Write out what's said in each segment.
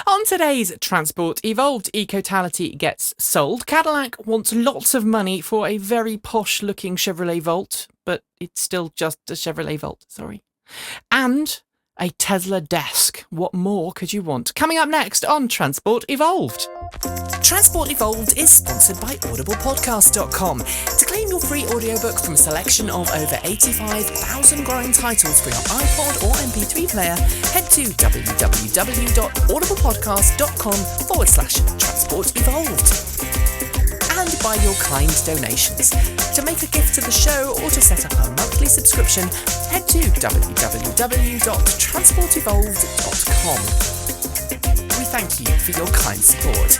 On today's Transport Evolved, Ecotality gets sold. Cadillac wants lots of money for a very posh-looking Chevrolet Volt, but it's still just a Chevrolet Volt, sorry. And a Tesla desk. What more could you want? Coming up next on Transport Evolved. Transport Evolved is sponsored by audiblepodcast.com. To claim your free audiobook from a selection of over 85,000 growing titles for your iPod or MP3 player, head to www.audiblepodcast.com/Transport Evolved. And by your kind donations. To make a gift to the show or to set up a monthly subscription, head to www.transportevolved.com. We thank you for your kind support.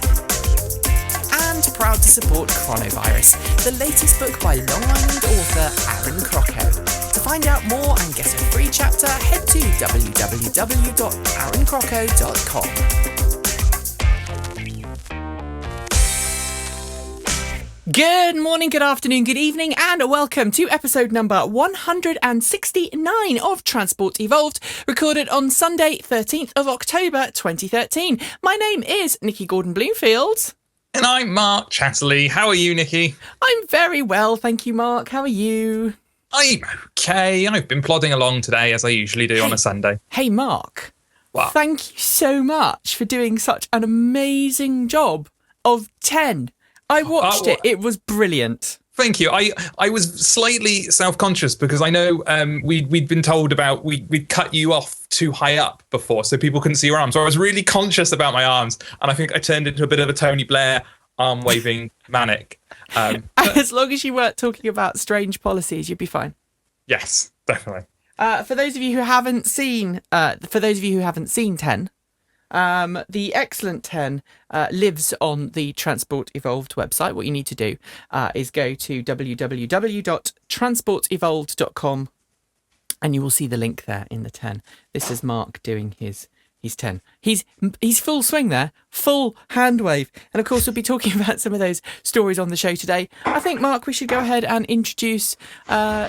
And proud to support Chronovirus, the latest book by Long Island author Aaron Crocco. To find out more and get a free chapter, head to www.aaroncrocco.com. Good morning, good afternoon, good evening, and welcome to episode number 169 of Transport Evolved, recorded on Sunday, 13th of October, 2013. My name is Nikki Gordon-Bloomfield. And I'm Mark Chatterley. How are you, Nikki? I'm very well, thank you, Mark. How are you? I'm okay. I've been plodding along today, as I usually do on a Sunday. Hey, Mark. What? Thank you so much for doing such an amazing job of 10. I watched it. It was brilliant. Thank you. I was slightly self-conscious because I know we'd been told about we'd cut you off too high up before so people couldn't see your arms. So I was really conscious about my arms, and I think I turned into a bit of a Tony Blair arm-waving manic. As long as you weren't talking about strange policies, you'd be fine. Yes, definitely. For those of you who haven't seen 10. The excellent 10 lives on the Transport Evolved website. What you need to do is go to www.transportevolved.com and you will see the link there in the 10. This is Mark doing his 10. He's full swing there, full hand wave. And of course, we'll be talking about some of those stories on the show today. I think, Mark, we should go ahead and introduce our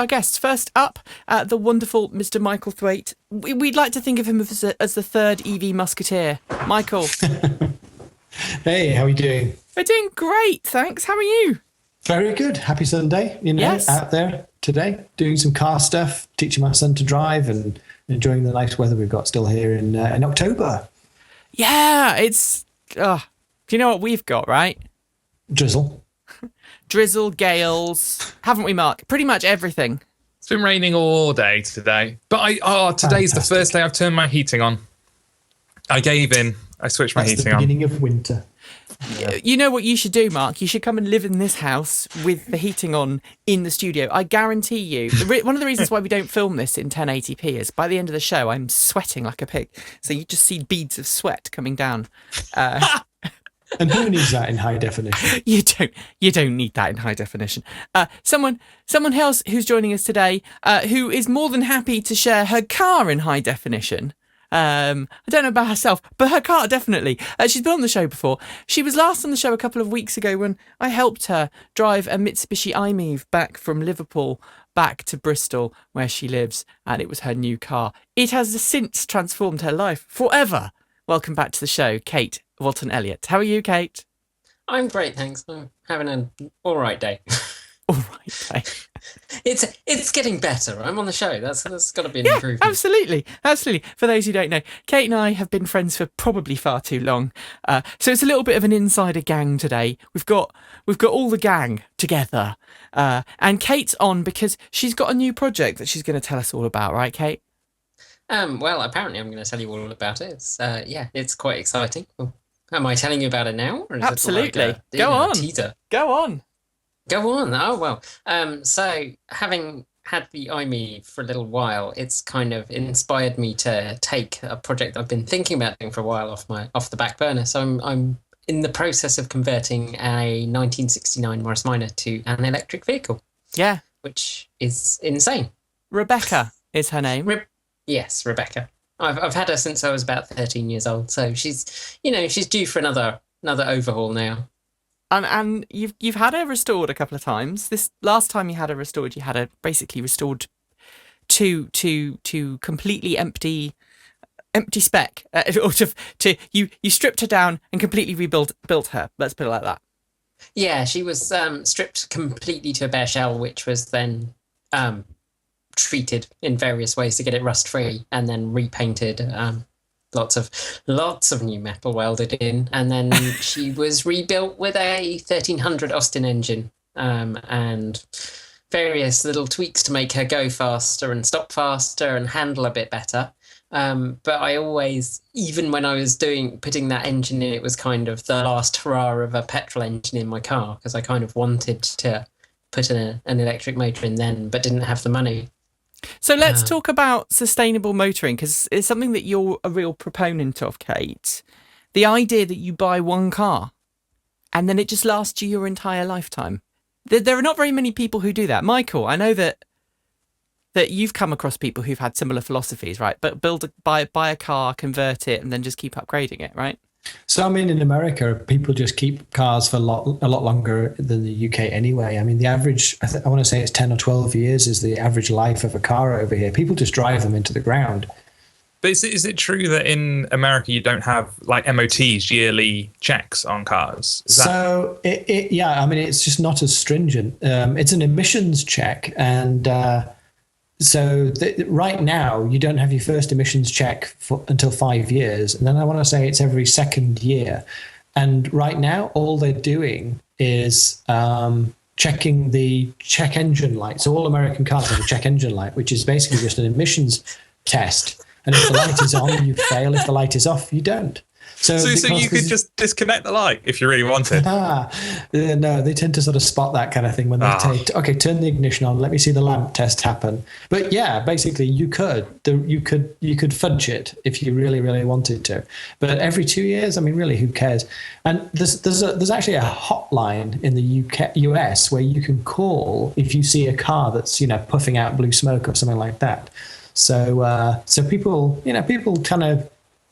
guests. First up, the wonderful Mr. Michael Thwaite. We'd like to think of him as the third EV musketeer. Michael. Hey, how are you doing? We're doing great, thanks. How are you? Very good. Happy Sunday. Yes. Out there today, doing some car stuff, teaching my son to drive and enjoying the nice weather we've got still here in October. Yeah, it's... do you know what we've got, right? Drizzle. Drizzle, gales. Haven't we, Mark? Pretty much everything. It's been raining all day today. But today's Fantastic. the first day I've turned my heating on. I gave in. I switched my heating on. That's the beginning of winter. Yeah. You know what you should do, Mark? You should come and live in this house with the heating on in the studio. I guarantee you. One of the reasons why we don't film this in 1080p is by the end of the show, I'm sweating like a pig. So you just see beads of sweat coming down. And who needs that in high definition? You don't need that in high definition. Someone else who's joining us today, who is more than happy to share her car in high definition. I don't know about herself, but her car definitely. She's been on the show before. She was last on the show a couple of weeks ago when I helped her drive a Mitsubishi i-MiEV back from Liverpool back to Bristol, where she lives, and it was her new car. It has since transformed her life forever. Welcome back to the show, Kate Walton-Elliott. How are you, Kate? I'm great, thanks. I'm having an all right day. All right, Kate. It's getting better. I'm on the show. That's got to be an improvement. Absolutely. For those who don't know, Kate and I have been friends for probably far too long. So it's a little bit of an insider gang today. We've got all the gang together, and Kate's on because she's got a new project that she's going to tell us all about, right, Kate? Well, apparently I'm going to tell you all about it. It's quite exciting. Well, am I telling you about it now? Or is Absolutely. It like Go on. Teaser? Go on. Oh, well. So having had the iMe for a little while, it's kind of inspired me to take a project I've been thinking about doing for a while off the back burner. So I'm in the process of converting a 1969 Morris Minor to an electric vehicle. Yeah. Which is insane. Rebecca is her name. Yes, Rebecca. I've had her since I was about 13 years old, so she's due for another overhaul now. And you've had her restored a couple of times. This last time you had her restored, you had her basically restored to completely empty empty spec, you stripped her down and completely built her. Let's put it like that. Yeah, she was stripped completely to a bare shell, which was then treated in various ways to get it rust free, and then repainted. Lots of new metal welded in, and then she was rebuilt with a 1300 Austin engine, and various little tweaks to make her go faster and stop faster and handle a bit better. But I always, even when I was putting that engine in, it was kind of the last hurrah of a petrol engine in my car, because I kind of wanted to put an electric motor in then, but didn't have the money. So let's talk about sustainable motoring, because it's something that you're a real proponent of, Kate. The idea that you buy one car and then it just lasts you your entire lifetime. There are not very many people who do that. Michael, I know that you've come across people who've had similar philosophies, right? But buy a car, convert it, and then just keep upgrading it, right? So, I mean, in America, people just keep cars for a lot longer than the UK anyway. I mean, the average, I want to say it's 10 or 12 years is the average life of a car over here. People just drive them into the ground. But is it true that in America you don't have like MOTs, yearly checks on cars? So, yeah, I mean, it's just not as stringent. It's an emissions check, and right now, you don't have your first emissions check until 5 years. And then I want to say it's every second year. And right now, all they're doing is checking the check engine light. So all American cars have a check engine light, which is basically just an emissions test. And if the light is on, you fail. If the light is off, you don't. So you could just disconnect the light if you really wanted. No, they tend to sort of spot that kind of thing when they okay, turn the ignition on, let me see the lamp test happen. But yeah, basically you could fudge it if you really, really wanted to. But every 2 years, I mean, really, who cares? And there's actually a hotline in the US where you can call if you see a car that's, puffing out blue smoke or something like that. So people kind of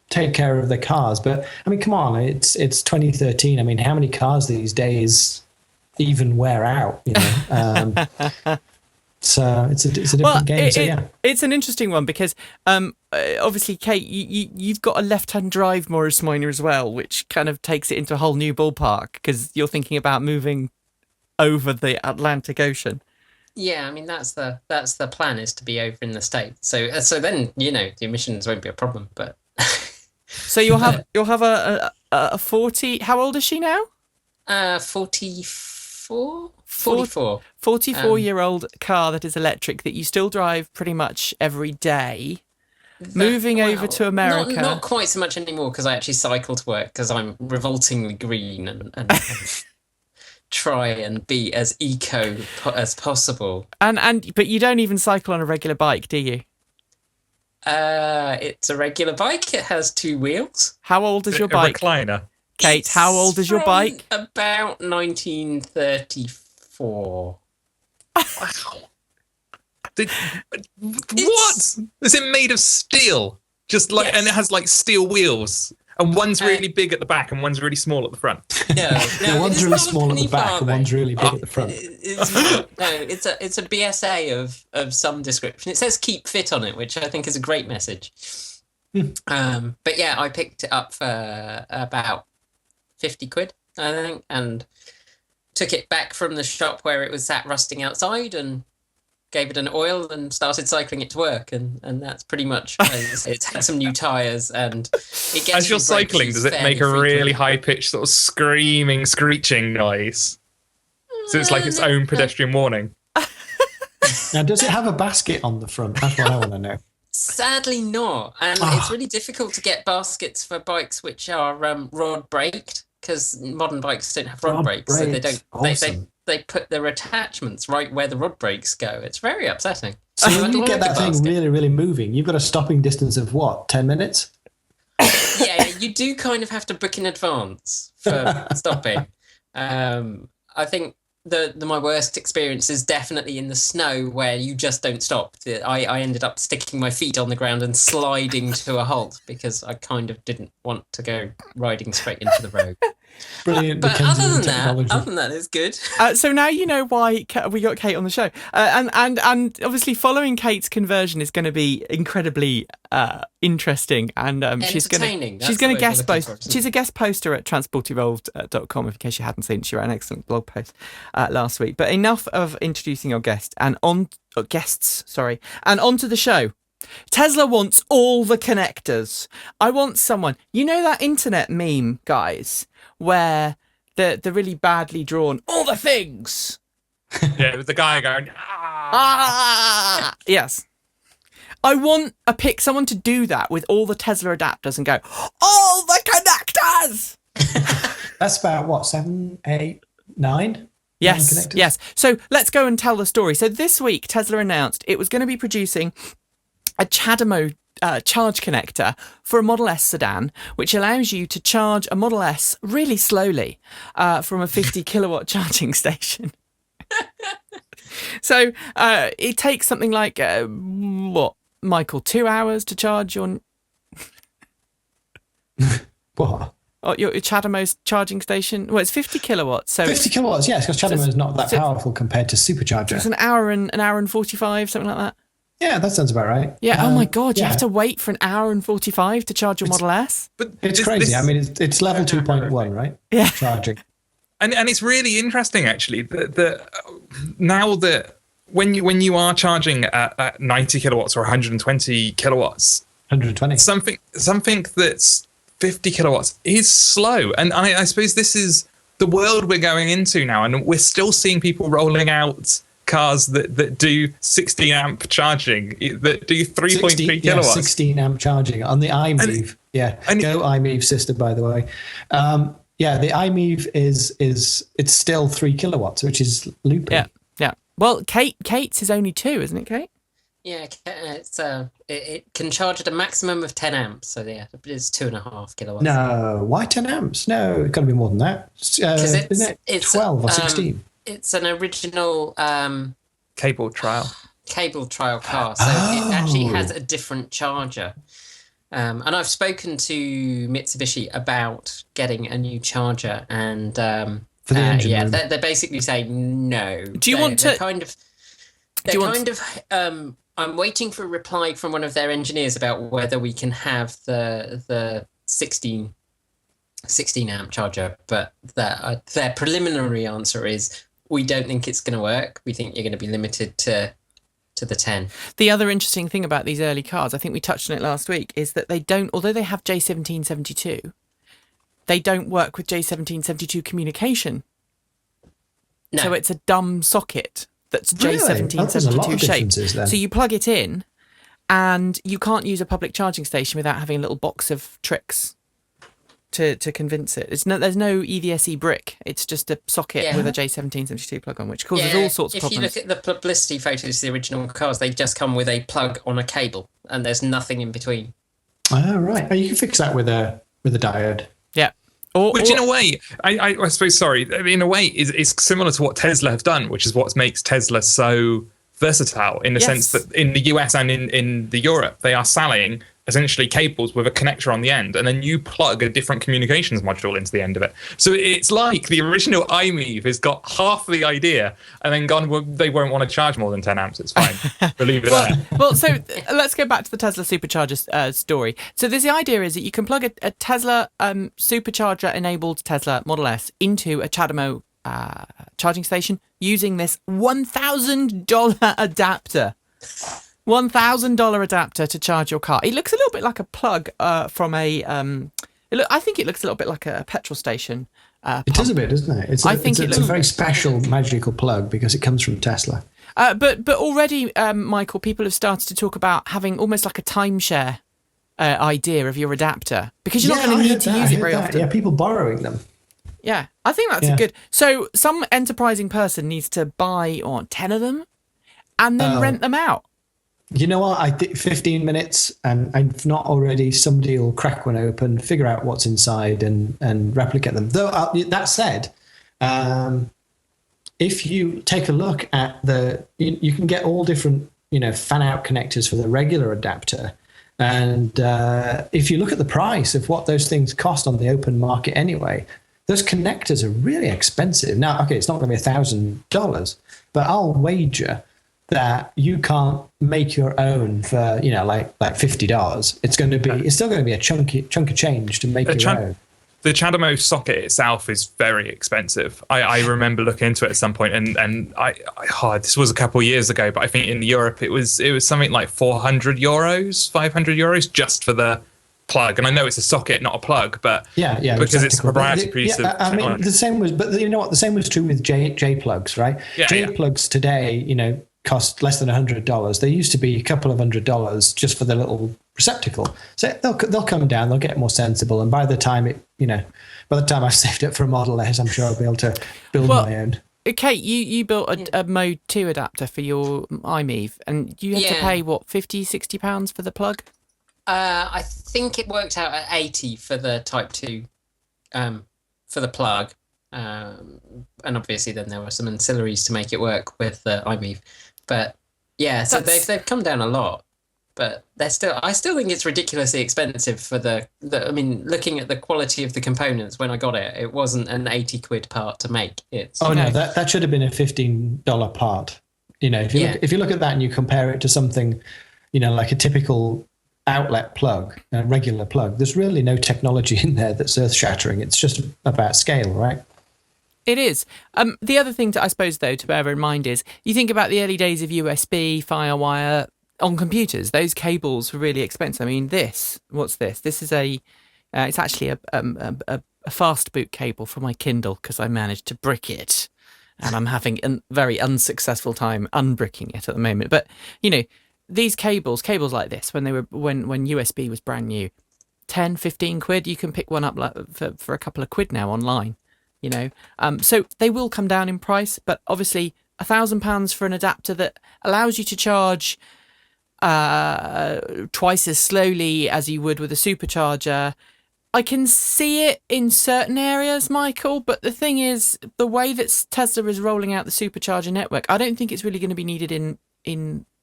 take care of their cars. But I mean, come on, it's 2013. I mean, how many cars these days even wear out? So it's a different game. So yeah, it's an interesting one because obviously, Kate, you've got a left-hand drive Morris Minor as well, which kind of takes it into a whole new ballpark because you're thinking about moving over the Atlantic Ocean. Yeah, I mean that's the plan, is to be over in the States. So then the emissions won't be a problem, but. So you'll have a 40. How old is she now? 44. 44. 44-year-old car that is electric that you still drive pretty much every day. Moving over to America. Not quite so much anymore because I actually cycle to work because I'm revoltingly green and try and be as eco as possible. But you don't even cycle on a regular bike, do you? It's a regular bike. It has 2 wheels. How old is your bike? A recliner. Kate, how old is your bike? About 1934. Wow. What? Is it made of steel? Just like, yes. And it has like steel wheels. And one's really big at the back and one's really small at the front. No, one's really small at the back and one's really big at the front. It's a BSA of some description. It says "keep fit" on it, which I think is a great message. But yeah, I picked it up for about 50 quid, I think, and took it back from the shop where it was sat rusting outside and gave it an oil and started cycling it to work, and that's pretty much. It's had some new tyres, and it gets. As you're cycling, does it make a really high-pitched sort of screaming, screeching noise? So it's like its own pedestrian warning. Now, does it have a basket on the front? That's what I want to know. Sadly not, and it's really difficult to get baskets for bikes which are rod braked, because modern bikes don't have rod brakes, so they don't. Awesome. They put their attachments right where the rod brakes go. It's very upsetting. So when you get that thing really, really moving, you've got a stopping distance of what, 10 minutes? Yeah, you do kind of have to book in advance for stopping. I think my worst experience is definitely in the snow where you just don't stop. I ended up sticking my feet on the ground and sliding to a halt because I kind of didn't want to go riding straight into the road. Brilliant. But Dickensian technology. other than that, it's good. So now you know why we got Kate on the show, and obviously following Kate's conversion is going to be incredibly interesting, and she's going to guest post. She's a guest poster at transportevolved.com. In case you hadn't seen, she wrote an excellent blog post last week. But enough of introducing your guest and on to the show. Tesla wants all the connectors. I want someone. You know that internet meme, guys, where the really badly drawn all the things. Yeah, with the guy going, ah. Yes. I want someone to do that with all the Tesla adapters and go, all the connectors. That's about what, 7, 8, 9? Yes. So let's go and tell the story. So this week, Tesla announced it was going to be producing a Chatterley charge connector for a Model S sedan, which allows you to charge a Model S really slowly from a 50 kilowatt charging station. So it takes something like, what, Michael, 2 hours to charge your... What? Oh, your Chatterley's charging station? Well, it's 50 kilowatts. So 50 kilowatts, yes, because Chatterley is not that powerful compared to supercharger. It's an hour and 45, something like that. Yeah, that sounds about right. Yeah. Oh my God, you have to wait for an hour and 45 to charge your Model S? But it's crazy. I mean, it's level 2.1, right? Yeah. Charging. And it's really interesting, actually, that now that when you are charging at 90 kilowatts or 120 kilowatts, 120, something that's 50 kilowatts is slow. And I suppose this is the world we're going into now, and we're still seeing people rolling out cars that do 16 amp charging, that do 3.3 kilowatts. Yeah, 16 amp charging on the iMove. Go iMove sister, by the way. The iMove it's still 3 kilowatts, which is loopy. Yeah. Well, Kate's is only 2, isn't it, Kate? Yeah, it can charge at a maximum of 10 amps. So yeah, it's 2.5 kilowatts. No, why 10 amps? No, it's got to be more than that. Isn't it 12 or 16? It's an original cable trial car, so it actually has a different charger. And I've spoken to Mitsubishi about getting a new charger, and for the engine room. They're basically saying no. Do you want to? I'm waiting for a reply from one of their engineers about whether we can have the 16 amp charger, but their preliminary answer is we don't think it's going to work. We think you're going to be limited to the 10. The other interesting thing about these early cars, I think we touched on it last week, is that they don't, although they have J1772, they don't work with J1772 communication. No. So it's a dumb socket that's Really? J1772 shaped. Then. So you plug it in and you can't use a public charging station without having a little box of tricks to convince it. There's no EVSE brick. It's just a socket with a J1772 plug on, which causes all sorts of problems. If you look at the publicity photos of the original cars, they just come with a plug on a cable, and there's nothing in between. Oh, right. Oh, you can fix that with a diode. Yeah. Which in a way, I suppose, sorry, in a way is similar to what Tesla have done, which is what makes Tesla so versatile in the sense that in the US and in the Europe, they are selling essentially cables with a connector on the end, and then you plug a different communications module into the end of it. So it's like the original iMove has got half the idea and then gone, well, they won't want to charge more than 10 amps. It's fine. Believe it there. Well, so let's go back to the Tesla supercharger story. So the idea is that you can plug a Tesla supercharger-enabled Tesla Model S into a Chatterley charging station using this $1,000 adapter. $1,000 adapter to charge your car. It looks a little bit like a plug from a. I think it looks a little bit like a petrol station. It does a bit, doesn't it? It's a very special magical plug because it comes from Tesla. But already, Michael, people have started to talk about having almost like a timeshare idea of your adapter because you're not going to need to use it very often. Yeah, people borrowing them. Yeah, I think that's a good. So some enterprising person needs to buy 10 of them and then rent them out. You know what? I think 15 minutes, and if not already, somebody will crack one open, figure out what's inside, and replicate them. Though that said, if you take a look at you can get all different, fan-out connectors for the regular adapter, and if you look at the price of what those things cost on the open market anyway, those connectors are really expensive. Now, okay, it's not going to be $1,000, but I'll wager that you can't make your own for, like $50. It's still going to be a chunk of change to make your own. The Chatterley socket itself is very expensive. I remember looking into it at some point, and this was a couple of years ago, but I think in Europe it was something like €400, €500 just for the plug. And I know it's a socket, not a plug, but because it's a proprietary piece of technology. I mean, the same was, but you know what? The same was true with J plugs, right? J plugs today, cost less than $100. They used to be a couple of $100 just for the little receptacle. So they'll come down, they'll get more sensible, and by the time I've saved up for a Model S, I'm sure I'll be able to build my own. Kate, you built a Mode 2 adapter for your iMeave, and you had to pay what, £50-60 for the plug? I think it worked out at 80 for the Type 2 for the plug. And obviously then there were some ancillaries to make it work with the iMeave. But yeah, so they've come down a lot. But I still think it's ridiculously expensive for I mean, looking at the quality of the components when I got it, it wasn't an 80 quid part to make. No, that should have been a $15 part. If you look at that and you compare it to something, like a typical outlet plug, a regular plug, there's really no technology in there that's earth-shattering. It's just about scale, right? It is. The other thing, I suppose, though, to bear in mind is you think about the early days of USB, FireWire on computers. Those cables were really expensive. I mean, what's this? This is it's actually a fast boot cable for my Kindle because I managed to brick it, and I'm having a very unsuccessful time unbricking it at the moment. But these cables like this, when USB was brand new, 10, 15 quid, you can pick one up for a couple of quid now online. So they will come down in price, but obviously £1,000 for an adapter that allows you to charge twice as slowly as you would with a supercharger. I can see it in certain areas, Michael, but the thing is, the way that Tesla is rolling out the supercharger network, I don't think it's really going to be needed in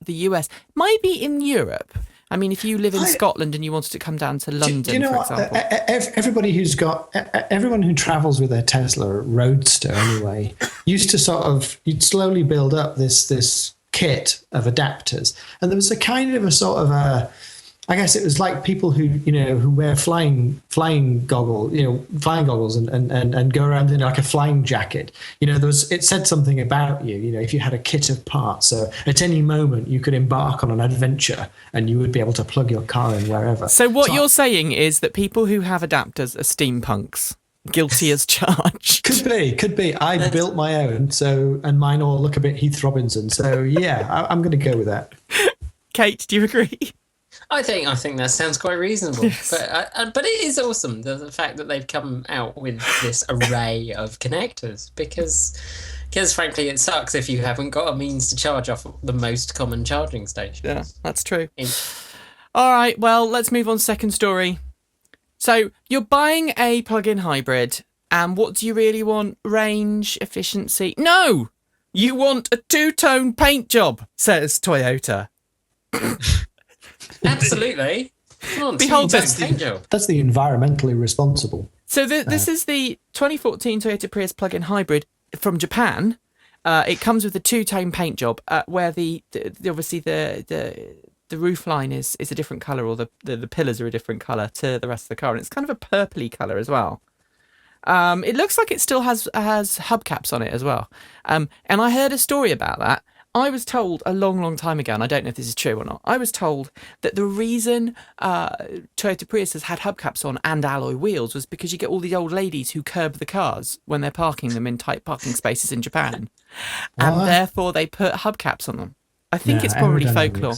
the US. Might be in Europe. I mean, if you live in Scotland and you wanted to come down to London, for example. Everyone who travels with their Tesla Roadster anyway, used to you'd slowly build up this kit of adapters. And there was a kind of I guess it was like people who wear flying goggles, and go around in like a flying jacket. It said something about you, if you had a kit of parts. So at any moment you could embark on an adventure and you would be able to plug your car in wherever. So what you're saying is that people who have adapters are steampunks, guilty as charged. Could be. I built my own, and mine all look a bit Heath Robinson. So yeah, I'm going to go with that. Kate, do you agree? I think that sounds quite reasonable. Yes. But it is awesome, the fact that they've come out with this array of connectors, because frankly it sucks if you haven't got a means to charge off the most common charging stations. Yeah, that's true. All right, well, let's move on to second story. So you're buying a plug-in hybrid, and what do you really want? Range, efficiency? No! You want a two-tone paint job, says Toyota. Absolutely. Come on, Behold, that's the environmentally responsible. So this is the 2014 Toyota Prius plug-in hybrid from Japan. It comes with a two-tone paint job, where obviously the roof line is a different colour, or the pillars are a different colour to the rest of the car, and it's kind of a purpley colour as well. It looks like it still has hubcaps on it as well. And I heard a story about that. I was told a long, long time ago, and I don't know if this is true or not, I was told that the reason Toyota Prius has had hubcaps on and alloy wheels was because you get all these old ladies who curb the cars when they're parking them in tight parking spaces in Japan. And therefore they put hubcaps on them. I think it's probably folklore.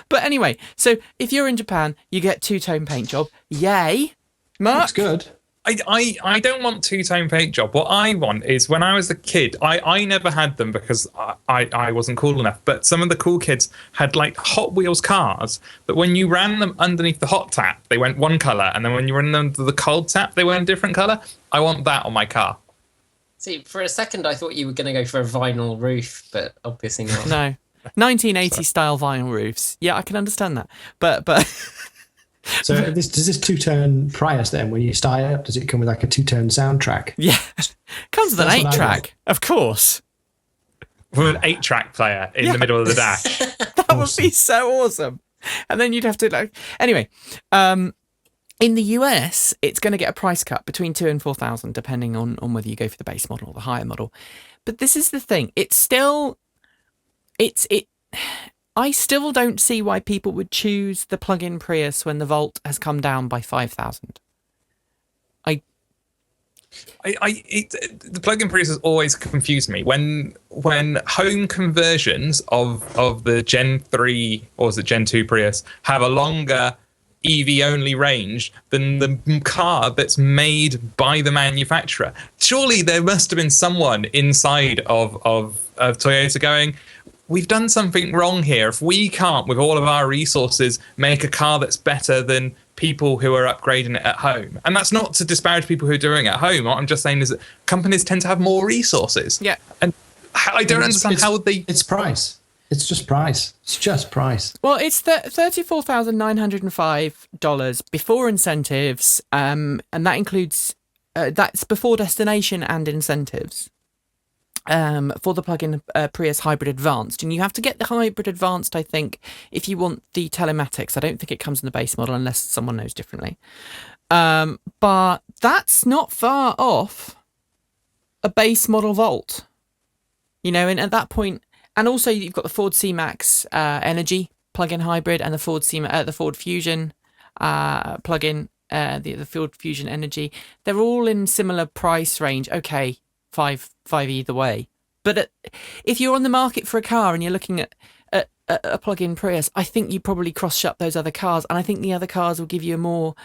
But anyway, so if you're in Japan, you get two-tone paint job. Yay. Mark? Looks good. I don't want two-tone paint job. What I want is, when I was a kid, I never had them because I wasn't cool enough, but some of the cool kids had like Hot Wheels cars that when you ran them underneath the hot tap, they went one colour, and then when you ran them under the cold tap, they went a different colour. I want that on my car. See, for a second I thought you were going to go for a vinyl roof, but obviously not. No. 1980 style vinyl roofs. Yeah, I can understand that. But So does this two-tone Prius then, when you start it up, does it come with like a two-tone soundtrack? Yeah. Comes with an That's what I 8-track, of course. With an 8-track player in the middle of the dash. That would be so awesome. And then you'd have to anyway, in the US, it's going to get a price cut between 2,000 and 4,000, depending on whether you go for the base model or the higher model. But this is the thing. I still don't see why people would choose the plug-in Prius when the Volt has come down by 5,000. The plug-in Prius has always confused me. When home conversions of the Gen 3 or was it Gen 2 Prius have a longer EV only range than the car that's made by the manufacturer, surely there must have been someone inside of Toyota going, we've done something wrong here. If we can't, with all of our resources, make a car that's better than people who are upgrading it at home. And that's not to disparage people who are doing it at home. What I'm just saying is that companies tend to have more resources. Yeah. And I don't understand how they... It's price. It's just price. It's just price. Well, it's $34,905 before incentives, and that includes... that's before destination and incentives. For the plug-in Prius Hybrid Advanced. And you have to get the Hybrid Advanced, I think, if you want the telematics. I don't think it comes in the base model unless someone knows differently. But that's not far off a base model Volt. You know, and at that point... And also you've got the Ford C-Max Energy plug-in hybrid and the Ford Fusion plug-in, the Ford Fusion Energy. They're all in similar price range. Okay, five either way. But if you're on the market for a car and you're looking at a plug-in Prius, I think you probably cross-shop those other cars, and I think the other cars will give you a more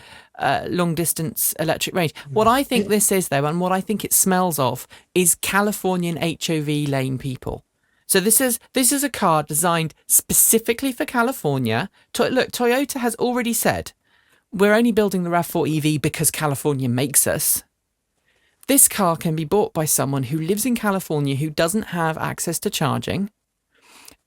long-distance electric range. What I think this is, though, and what I think it smells of, is Californian HOV lane people. So this is a car designed specifically for California. Look, Toyota has already said, we're only building the RAV4 EV because California makes us. This car can be bought by someone who lives in California who doesn't have access to charging.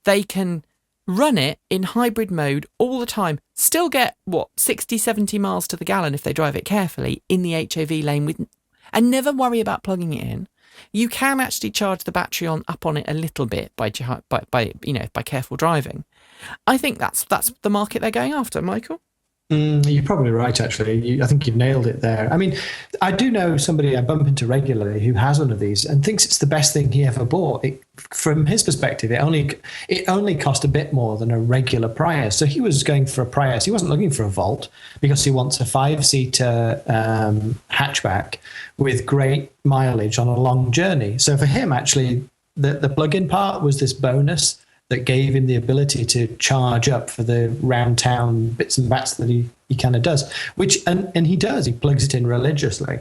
They can run it in hybrid mode all the time, still get, 60, 70 miles to the gallon if they drive it carefully in the HOV lane and never worry about plugging it in. You can actually charge the battery up on it a little bit by careful driving. I think that's the market they're going after, Michael. You're probably right, actually. I think you've nailed it there. I mean, I do know somebody I bump into regularly who has one of these and thinks it's the best thing he ever bought. From his perspective, it only cost a bit more than a regular Prius. So he was going for a Prius. He wasn't looking for a Volt because he wants a 5-seater hatchback with great mileage on a long journey. So for him, actually, the plug-in part was this bonus that gave him the ability to charge up for the round town bits and bats that he kind of does, and he does. He plugs it in religiously.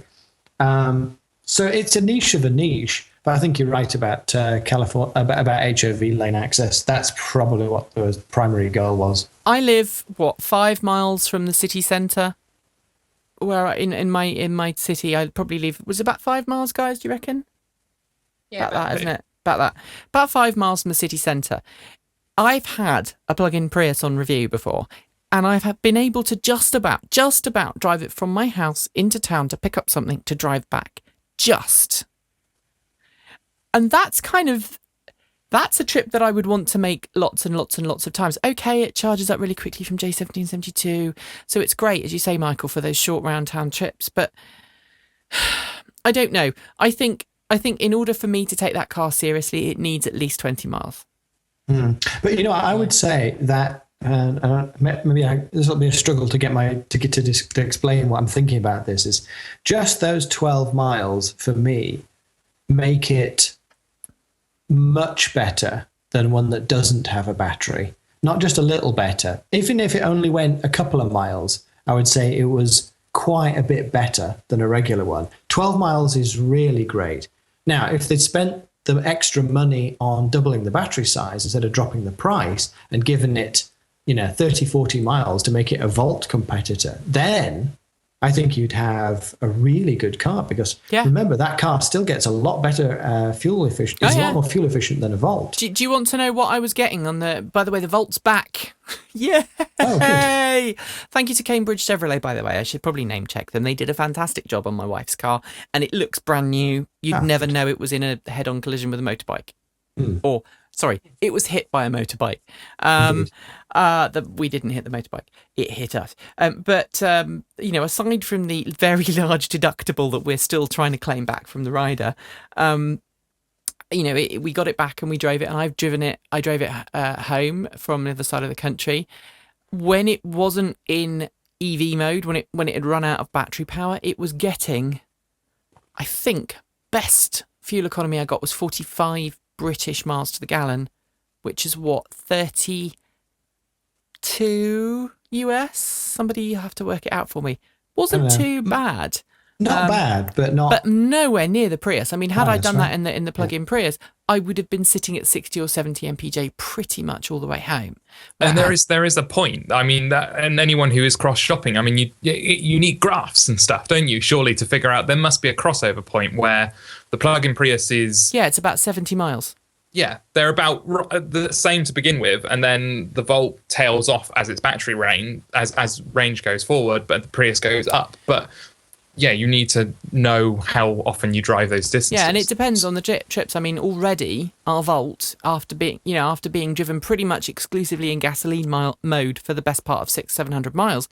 So it's a niche of a niche, but I think you're right about California, about HOV lane access. That's probably what the primary goal was. I live 5 miles from the city centre. Where in my city, I'd probably live. Was it about 5 miles, guys? Do you reckon? Yeah, about that, isn't it? About 5 miles from the city centre. I've had a plug-in Prius on review before, and I've been able to just about drive it from my house into town to pick up something to drive back. And that's a trip that I would want to make lots and lots and lots of times. Okay, it charges up really quickly from J1772, so it's great, as you say, Michael, for those short round town trips. But I don't know. I think in order for me to take that car seriously, it needs at least 20 miles. But I would say that maybe this will be a struggle to explain what I'm thinking about. This is just those 12 miles for me make it much better than one that doesn't have a battery. Not just a little better. Even if it only went a couple of miles, I would say it was quite a bit better than a regular one. 12 miles is really great. Now, if they'd spent the extra money on doubling the battery size instead of dropping the price and given it, 30, 40 miles to make it a Volt competitor, then I think you'd have a really good car because remember that car still gets a lot better fuel efficient. It's a lot more fuel efficient than a Volt. Do you want to know what I was getting on the? By the way, the Volt's back. Yay! Oh, good. Thank you to Cambridge Chevrolet. By the way, I should probably name check them. They did a fantastic job on my wife's car, and it looks brand new. You'd never know it was in a head-on collision with a motorbike, or. Sorry, it was hit by a motorbike. We didn't hit the motorbike; it hit us. But aside from the very large deductible that we're still trying to claim back from the rider, we got it back and we drove it, and I've driven it. I drove it home from the other side of the country when it wasn't in EV mode. When it had run out of battery power, it was getting, I think, best fuel economy I got was 45 British miles to the gallon, which is what, 32 US? Somebody have to work it out for me. Wasn't too bad. Not bad, but nowhere near the Prius. I mean, had I done that in the plug-in Prius, I would have been sitting at 60 or 70 mpj pretty much all the way home. And there is a point. I mean, that, and anyone who is cross-shopping, I mean, you need graphs and stuff, don't you? Surely to figure out there must be a crossover point where the plug-in Prius is. Yeah, it's about 70 miles. Yeah, they're about the same to begin with, and then the Volt tails off as its battery range as range goes forward, but the Prius goes up. But yeah, you need to know how often you drive those distances. Yeah, and it depends on the trips. I mean, already our Volt, after being driven pretty much exclusively in gasoline mode for the best part of 600-700 miles,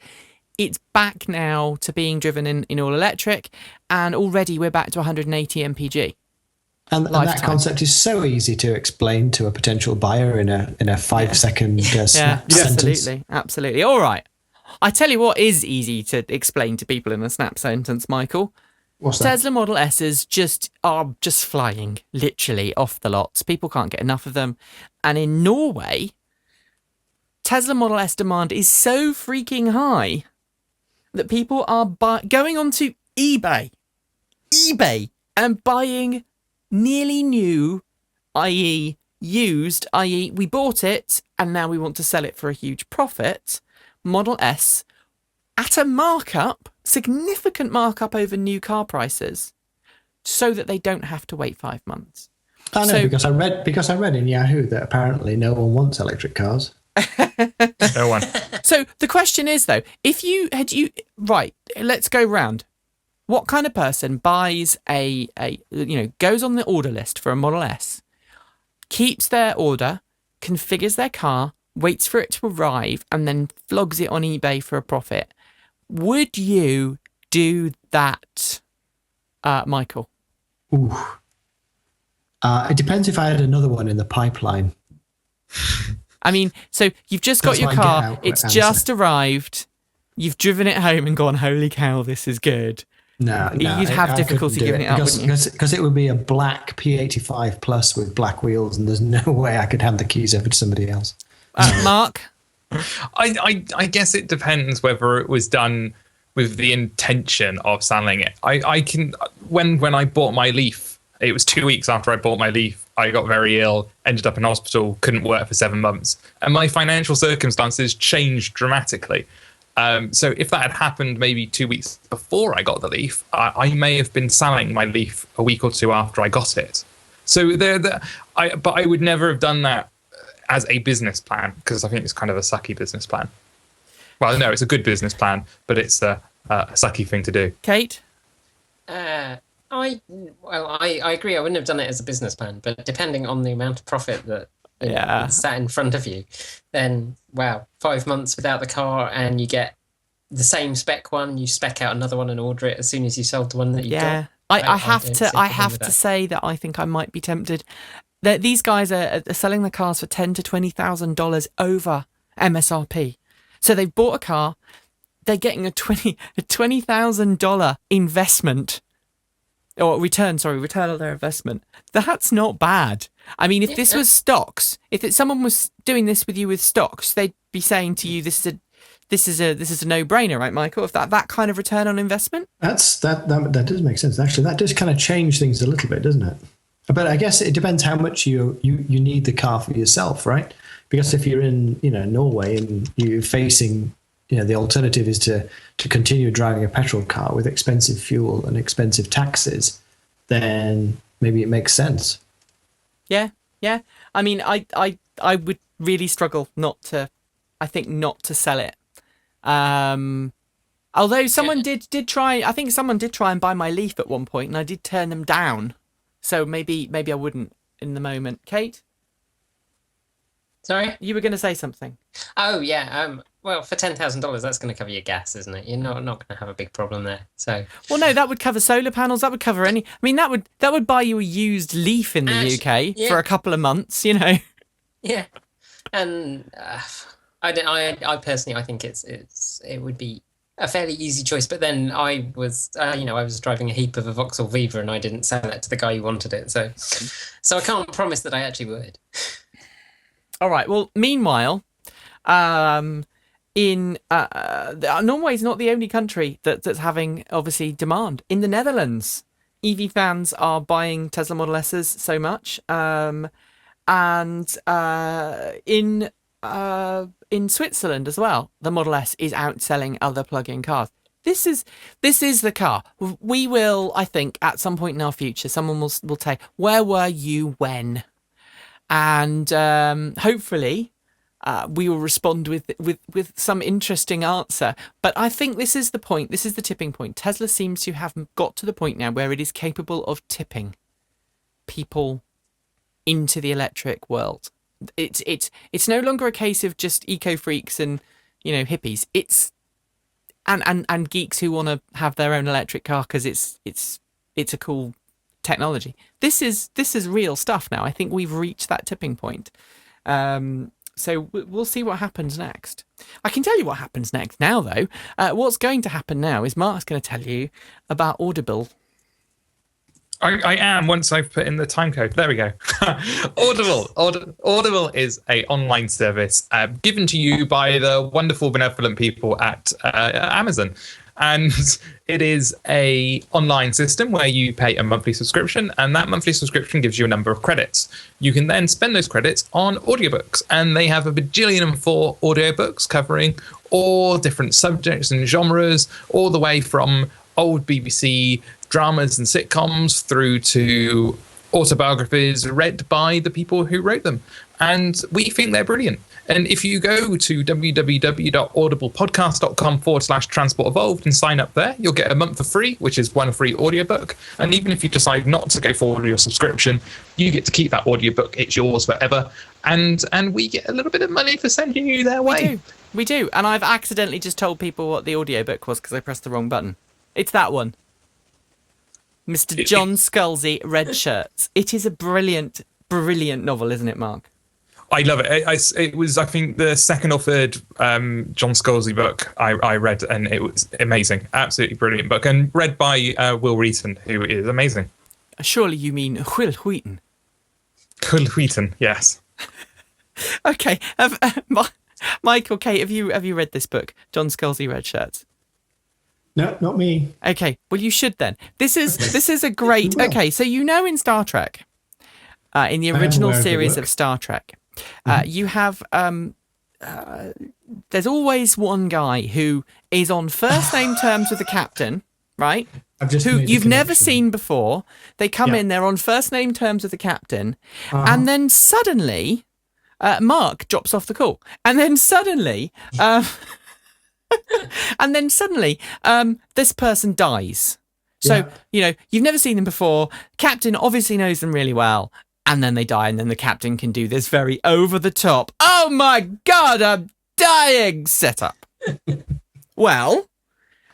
it's back now to being driven in all electric, and already we're back to 180 mpg. And that concept is so easy to explain to a potential buyer in a 5-second sentence. Absolutely. All right. I tell you what is easy to explain to people in a snap sentence, Michael. What's that? Tesla Model S's are just flying, literally, off the lots. People can't get enough of them. And in Norway, Tesla Model S demand is so freaking high that people are going onto eBay, and buying nearly new, i.e. used, i.e. we bought it and now we want to sell it for a huge profit, Model S at a markup, significant markup over new car prices, so that they don't have to wait 5 months. I know, because I read in Yahoo that apparently no one wants electric cars. No one. So the question is, though, right, let's go round. What kind of person buys goes on the order list for a Model S, keeps their order, configures their car, waits for it to arrive, and then flogs it on eBay for a profit? Would you do that, Michael? Ooh. It depends if I had another one in the pipeline. I mean, so you've just got your car, it's just arrived, you've driven it home and gone, holy cow, this is good. No, you'd have difficulty giving it up, wouldn't you? Because it would be a black P85 Plus with black wheels, and there's no way I could hand the keys over to somebody else. Mark? I guess it depends whether it was done with the intention of selling it. I can when I bought my Leaf, it was 2 weeks after I bought my Leaf, I got very ill, ended up in hospital, couldn't work for 7 months, and my financial circumstances changed dramatically. So if that had happened maybe 2 weeks before I got the Leaf, I may have been selling my Leaf a week or two after I got it. So but I would never have done that as a business plan, because I think it's kind of a sucky business plan. Well, no, it's a good business plan, but it's a sucky thing to do. Kate? I agree. I wouldn't have done it as a business plan, but depending on the amount of profit that sat in front of you, then wow, 5 months without the car, and you get the same spec one, you spec out another one and order it as soon as you sold the one that you got. I have to say that I think I might be tempted. That these guys are selling the cars for $10,000 to $20,000 over MSRP. So they've bought a car, they're getting a $20,000 investment. Or return on their investment. That's not bad. I mean, if this was stocks, someone was doing this with you with stocks, they'd be saying to you, this is a no-brainer, right, Michael? If that kind of return on investment. That does make sense. Actually, that does kind of change things a little bit, doesn't it? But I guess it depends how much you need the car for yourself, right? Because if you're in Norway and you're facing the alternative is to continue driving a petrol car with expensive fuel and expensive taxes, then maybe it makes sense. Yeah. I mean, I would really struggle not to sell it. Although someone did try, I think someone did try and buy my Leaf at one point, and I did turn them down. So maybe I wouldn't in the moment. Kate? Sorry? You were going to say something. Oh, yeah. Well, for $10,000, that's going to cover your gas, isn't it? You're not going to have a big problem there. So. Well, no, that would cover solar panels. That would cover any. I mean, that would buy you a used Leaf in the UK for a couple of months. Yeah, and I personally, I think it would be a fairly easy choice. But then I was driving a heap of a Vauxhall Viva, and I didn't sell it to the guy who wanted it. So I can't promise that I actually would. All right. Well, meanwhile, in Norway is not the only country that's having obviously demand. In the Netherlands, EV fans are buying Tesla Model S's so much, and in Switzerland as well, the Model S is outselling other plug-in cars. This is the car. We will, I think, at some point in our future, someone will say, "Where were you when?" And hopefully we will respond with some interesting answer. But I think this is the point. This is the tipping point. Tesla seems to have got to the point now where it is capable of tipping people into the electric world. It's no longer a case of just eco freaks and hippies. It's and geeks who want to have their own electric car because it's a cool technology. This is real stuff now. I think we've reached that tipping point. So we'll see what happens next. I can tell you what happens next now, though. What's going to happen now is Mark's going to tell you about Audible. I am, once I've put in the time code. There we go. Audible is a online service given to you by the wonderful, benevolent people at Amazon. And it is a online system where you pay a monthly subscription, and that monthly subscription gives you a number of credits. You can then spend those credits on audiobooks, and they have a bajillion and 4 audiobooks covering all different subjects and genres, all the way from old BBC dramas and sitcoms through to autobiographies read by the people who wrote them. And we think they're brilliant. And if you go to www.audiblepodcast.com/transport evolved and sign up there, you'll get a month for free, which is one free audiobook. And even if you decide not to go forward with your subscription, you get to keep that audiobook. It's yours forever. And we get a little bit of money for sending you their way. We do. And I've accidentally just told people what the audiobook was because I pressed the wrong button. It's that one. Mr. John Scalzi, Red Shirts. It is a brilliant, brilliant novel, isn't it, Mark? I love it. It was, I think, the second or third John Scalzi book I read, and it was amazing. Absolutely brilliant book. And read by Will Wheaton, who is amazing. Surely you mean Will Wheaton? Will Wheaton, yes. Okay. Mike or Kate, have you read this book, John Scalzi, Red Shirts? No, not me. Okay, well you should then. This is a great. Okay, so in Star Trek, in the original series of Star Trek, you have there's always one guy who is on first name terms with the captain, right? Who you've never seen before. They come in, they're on first name terms with the captain, and then suddenly, Mark drops off the call, and then suddenly. And then suddenly, this person dies. So, you've never seen them before. Captain obviously knows them really well. And then they die. And then the captain can do this very over the top, "Oh my God, I'm dying" setup. Well,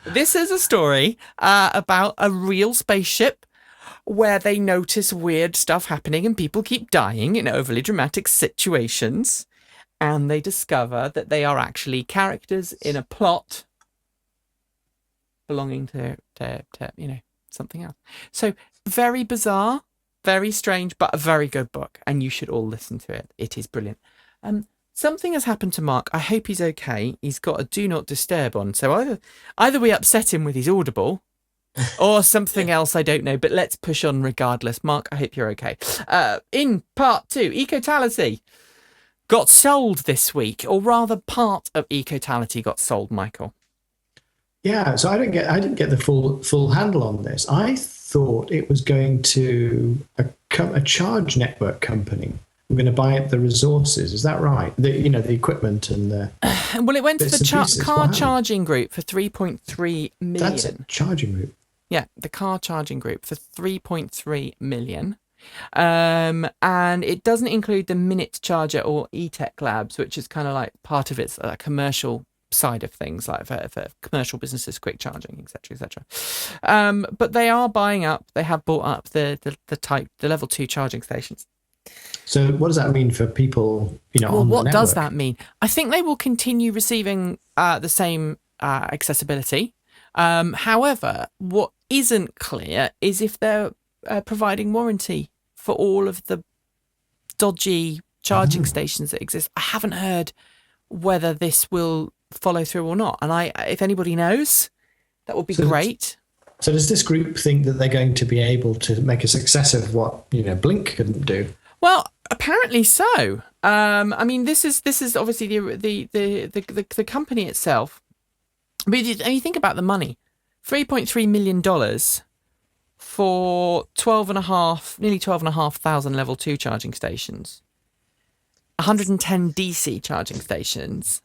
this is a story about a real spaceship where they notice weird stuff happening and people keep dying in overly dramatic situations. And they discover that they are actually characters in a plot belonging to something else. So very bizarre, very strange, but a very good book. And you should all listen to it. It is brilliant. Something has happened to Mark. I hope he's okay. He's got a do not disturb on. So either we upset him with his Audible or something else, I don't know. But let's push on regardless. Mark, I hope you're okay. In part 2, Ecotality. got sold this week, or rather part of Ecotality got sold, Michael. Yeah, so I didn't get the full handle on this. I thought it was going to a charge network company. We're going to buy up the resources. Is that right? The equipment and the. Well, it went to the car Wow. charging group for 3.3 million. That's a charging group. Yeah, the car charging group for 3.3 million. And it doesn't include the Minute Charger or eTech Labs, which is kind of like part of its commercial side of things, like for commercial businesses, quick charging, etc., etc. But they have bought up the level 2 charging stations. So what does that mean for people, Well, on the what network? does that mean? I think they will continue receiving the same accessibility. However, what isn't clear is if they're providing warranty for all of the dodgy charging stations that exist. I haven't heard whether this will follow through or not. And if anybody knows, that would be great. So does this group think that they're going to be able to make a success of what, Blink couldn't do? Well, apparently so. I mean, this is obviously the company itself. But you think about the money, $3.3 million for nearly 12,500 level 2 charging stations, 110 DC charging stations.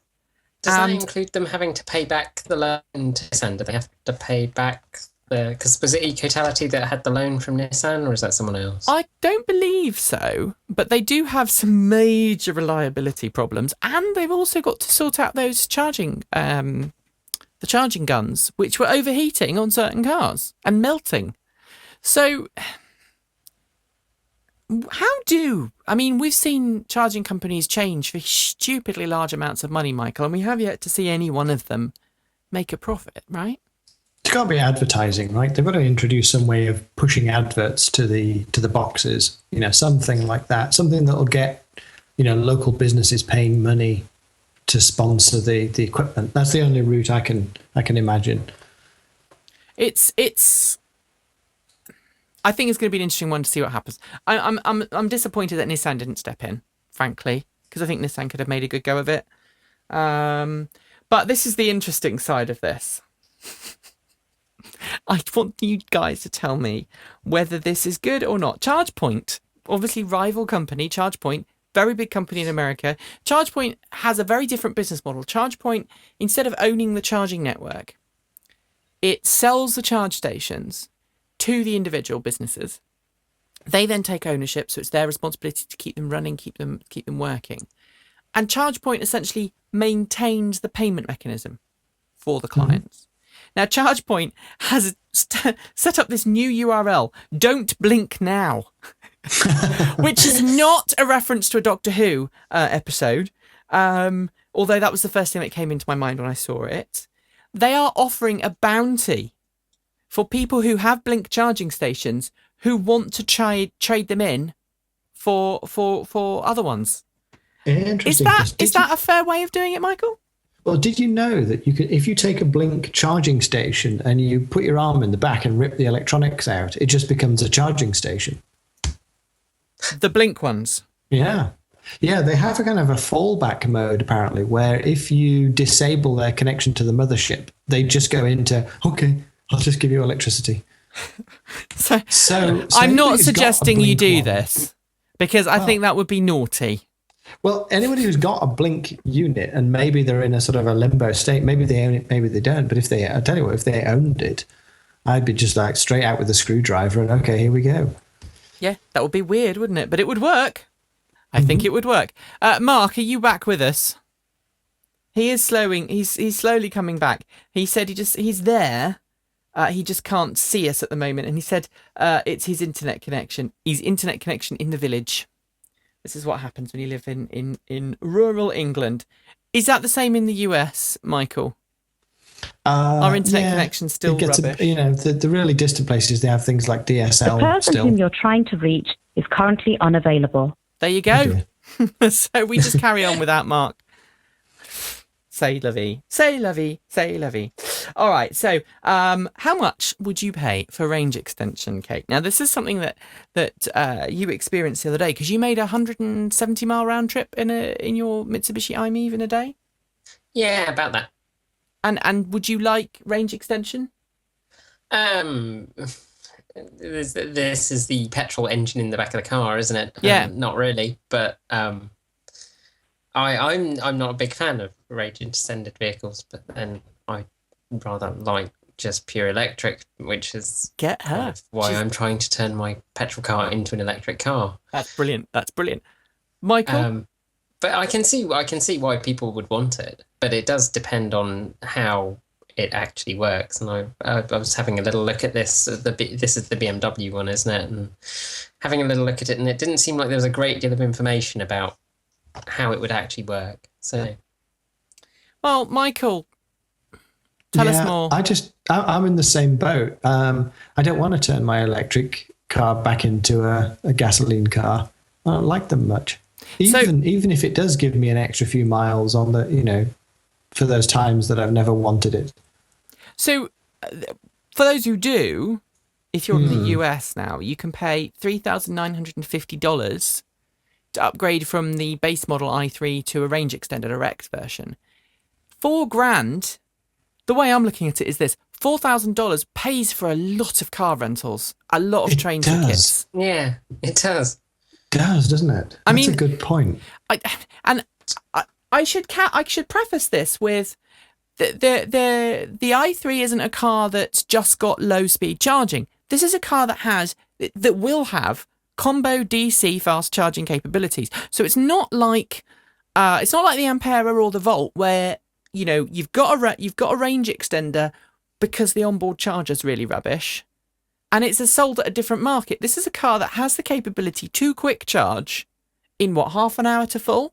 Does that include them having to pay back the loan to Nissan? Do they have to pay back because was it Ecotality that had the loan from Nissan, or is that someone else? I don't believe so, but they do have some major reliability problems, and they've also got to sort out those charging the charging guns, which were overheating on certain cars and melting. So we've seen charging companies change for stupidly large amounts of money, Michael, and we have yet to see any one of them make a profit, right? It can't be advertising, right? They've got to introduce some way of pushing adverts to the boxes, something like that, something that'll get, local businesses paying money to sponsor the equipment. That's the only route I can imagine. It's. I think it's going to be an interesting one to see what happens. I'm disappointed that Nissan didn't step in, frankly, because I think Nissan could have made a good go of it. But this is the interesting side of this. I want you guys to tell me whether this is good or not. ChargePoint, obviously rival company, ChargePoint, very big company in America. ChargePoint has a very different business model. ChargePoint, instead of owning the charging network, it sells the charge stations to the individual businesses. They then take ownership, so it's their responsibility to keep them running, keep them working. And ChargePoint essentially maintains the payment mechanism for the clients. Now, ChargePoint has set up this new URL, Don't Blink Now, which is not a reference to a Doctor Who episode, although that was the first thing that came into my mind when I saw it. They are offering a bounty for people who have Blink charging stations who want to trade them in for other ones. Interesting. Is that a fair way of doing it, Michael? Well, did you know that if you take a Blink charging station and you put your arm in the back and rip the electronics out, it just becomes a charging station? The Blink ones? Yeah. Yeah, they have a kind of a fallback mode, apparently, where if you disable their connection to the mothership, they just go into, okay, I'll just give you electricity. So I'm not suggesting you do this, because I think that would be naughty. Well, anybody who's got a Blink unit and maybe they're in a sort of a limbo state, maybe they own it, maybe they don't. But I tell you what, if they owned it, I'd be just like straight out with a screwdriver and okay, here we go. Yeah, that would be weird, wouldn't it? But it would work. I think it would work. Mark, are you back with us? He is slowing. He's slowly coming back. He said he's there. He just can't see us at the moment. And he said it's his internet connection. His internet connection in the village. This is what happens when you live in rural England. Is that the same in the US, Michael? Our internet connection's still rubbish. The really distant places, they have things like DSL. The person whom you're trying to reach is currently unavailable. There you go. So we just carry on without Mark. Say la vie, say la vie, say la vie. All right. So, how much would you pay for range extension, Kate? Now, this is something that you experienced the other day because you made a 170-mile round trip in your Mitsubishi i-MiEV in a day. Yeah, about that. And would you like range extension? This is the petrol engine in the back of the car, isn't it? Yeah. Not really, but I'm not a big fan of range extended vehicles, but then I rather like just pure electric, which is Get her. kind of why I'm trying to turn my petrol car into an electric car. That's brilliant. Michael? But I can see why people would want it, but it does depend on how it actually works. And I was having a little look at this. This is the BMW one, isn't it? And having a little look at it, and it didn't seem like there was a great deal of information about how it would actually work. So, well, Michael, tell us more. I'm in the same boat. I don't want to turn my electric car back into a gasoline car. I don't like them much. Even if it does give me an extra few miles on the, for those times that I've never wanted it. So, for those who do, if you're in the US now, you can pay $3,950 to upgrade from the base model i3 to a range extended or X version. $4,000. The way I'm looking at it is this: $4,000 pays for a lot of car rentals, a lot of train tickets. Yeah, it does. It does, doesn't it? That's a good point. I should preface this with the i3 isn't a car that's just got low speed charging. This is a car that will have combo DC fast charging capabilities. So it's not like the Ampera or the Volt where you've got a range extender because the onboard charger's really rubbish, and it's sold at a different market. This is a car that has the capability to quick charge in half an hour to full.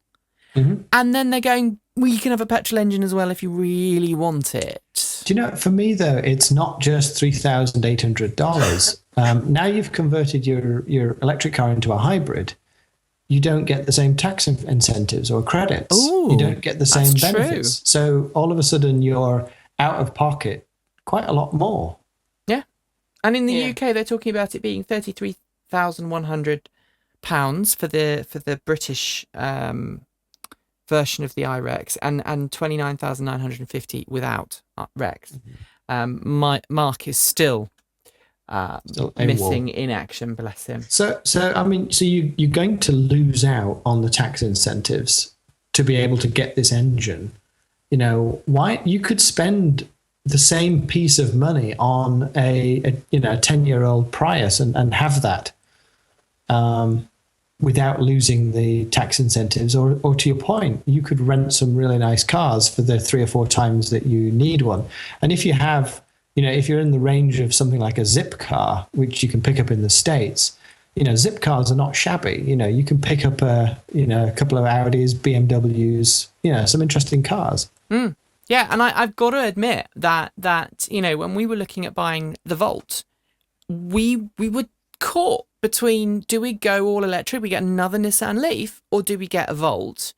Mm-hmm. And then they're going, well, you can have a petrol engine as well if you really want it. Do you know, for me, though, it's not just $3,800. Now you've converted your electric car into a hybrid, you don't get the same tax incentives or credits. Ooh, you don't get the same benefits. True. So all of a sudden you're out of pocket quite a lot more. Yeah. And in the UK, they're talking about it being £33,100 for the British version of the iRex and $29,950 without Rex. Mark is still missing in action, bless him. So you're going to lose out on the tax incentives to be able to get this engine. Why you could spend the same piece of money on a 10-year-old Prius and have that without losing the tax incentives, or to your point, you could rent some really nice cars for the 3 or 4 times that you need one. And if you have, if you're in the range of something like a Zip car, which you can pick up in the States, Zip cars are not shabby. You can pick up a couple of Audis, BMWs, some interesting cars. Mm. Yeah, and I've got to admit that when we were looking at buying the Volt, we were caught between, do we go all electric, we get another Nissan Leaf, or do we get a Volt?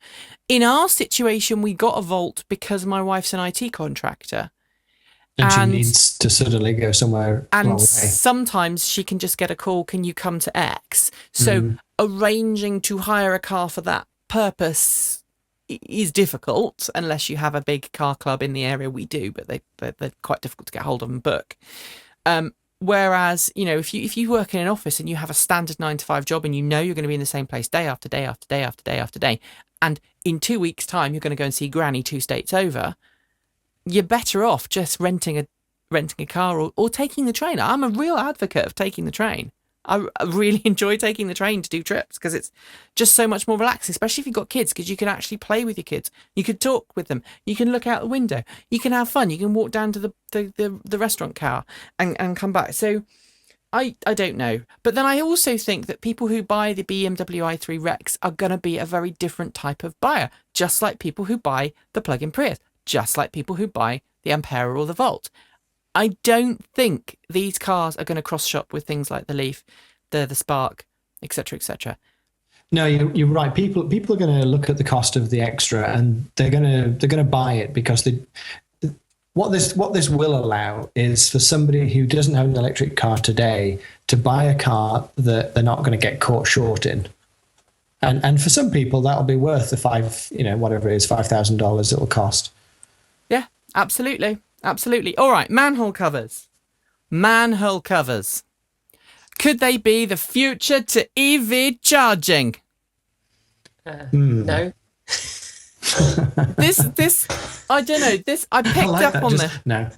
In our situation, we got a Volt because my wife's an IT contractor. And she needs to suddenly go somewhere. And sometimes she can just get a call, can you come to X? So arranging to hire a car for that purpose is difficult unless you have a big car club in the area. We do, but they're quite difficult to get hold of and book. Whereas, if you work in an office and you have a standard 9-to-5 job and you're going to be in the same place day after day after day after day after day, and in 2 weeks' time you're going to go and see Granny 2 states over, you're better off just renting a car or taking the train. I'm a real advocate of taking the train. I really enjoy taking the train to do trips because it's just so much more relaxing, especially if you've got kids, because you can actually play with your kids. You can talk with them. You can look out the window. You can have fun. You can walk down to the restaurant car and come back. So I don't know. But then I also think that people who buy the BMW i3 Rex are going to be a very different type of buyer, just like people who buy the plug-in Prius, just like people who buy the Ampera or the Volt. I don't think these cars are going to cross-shop with things like the Leaf, the Spark, etc., etc. No, you're right. People are going to look at the cost of the extra, and they're going to buy it because what this will allow is for somebody who doesn't have an electric car today to buy a car that they're not going to get caught short in. And for some people, that'll be worth the $5,000 it'll cost. Yeah, absolutely. Absolutely. All right, manhole covers. Manhole covers. Could they be the future to EV charging? No. This, I don't know. This, I picked like up that. on Just, this. no.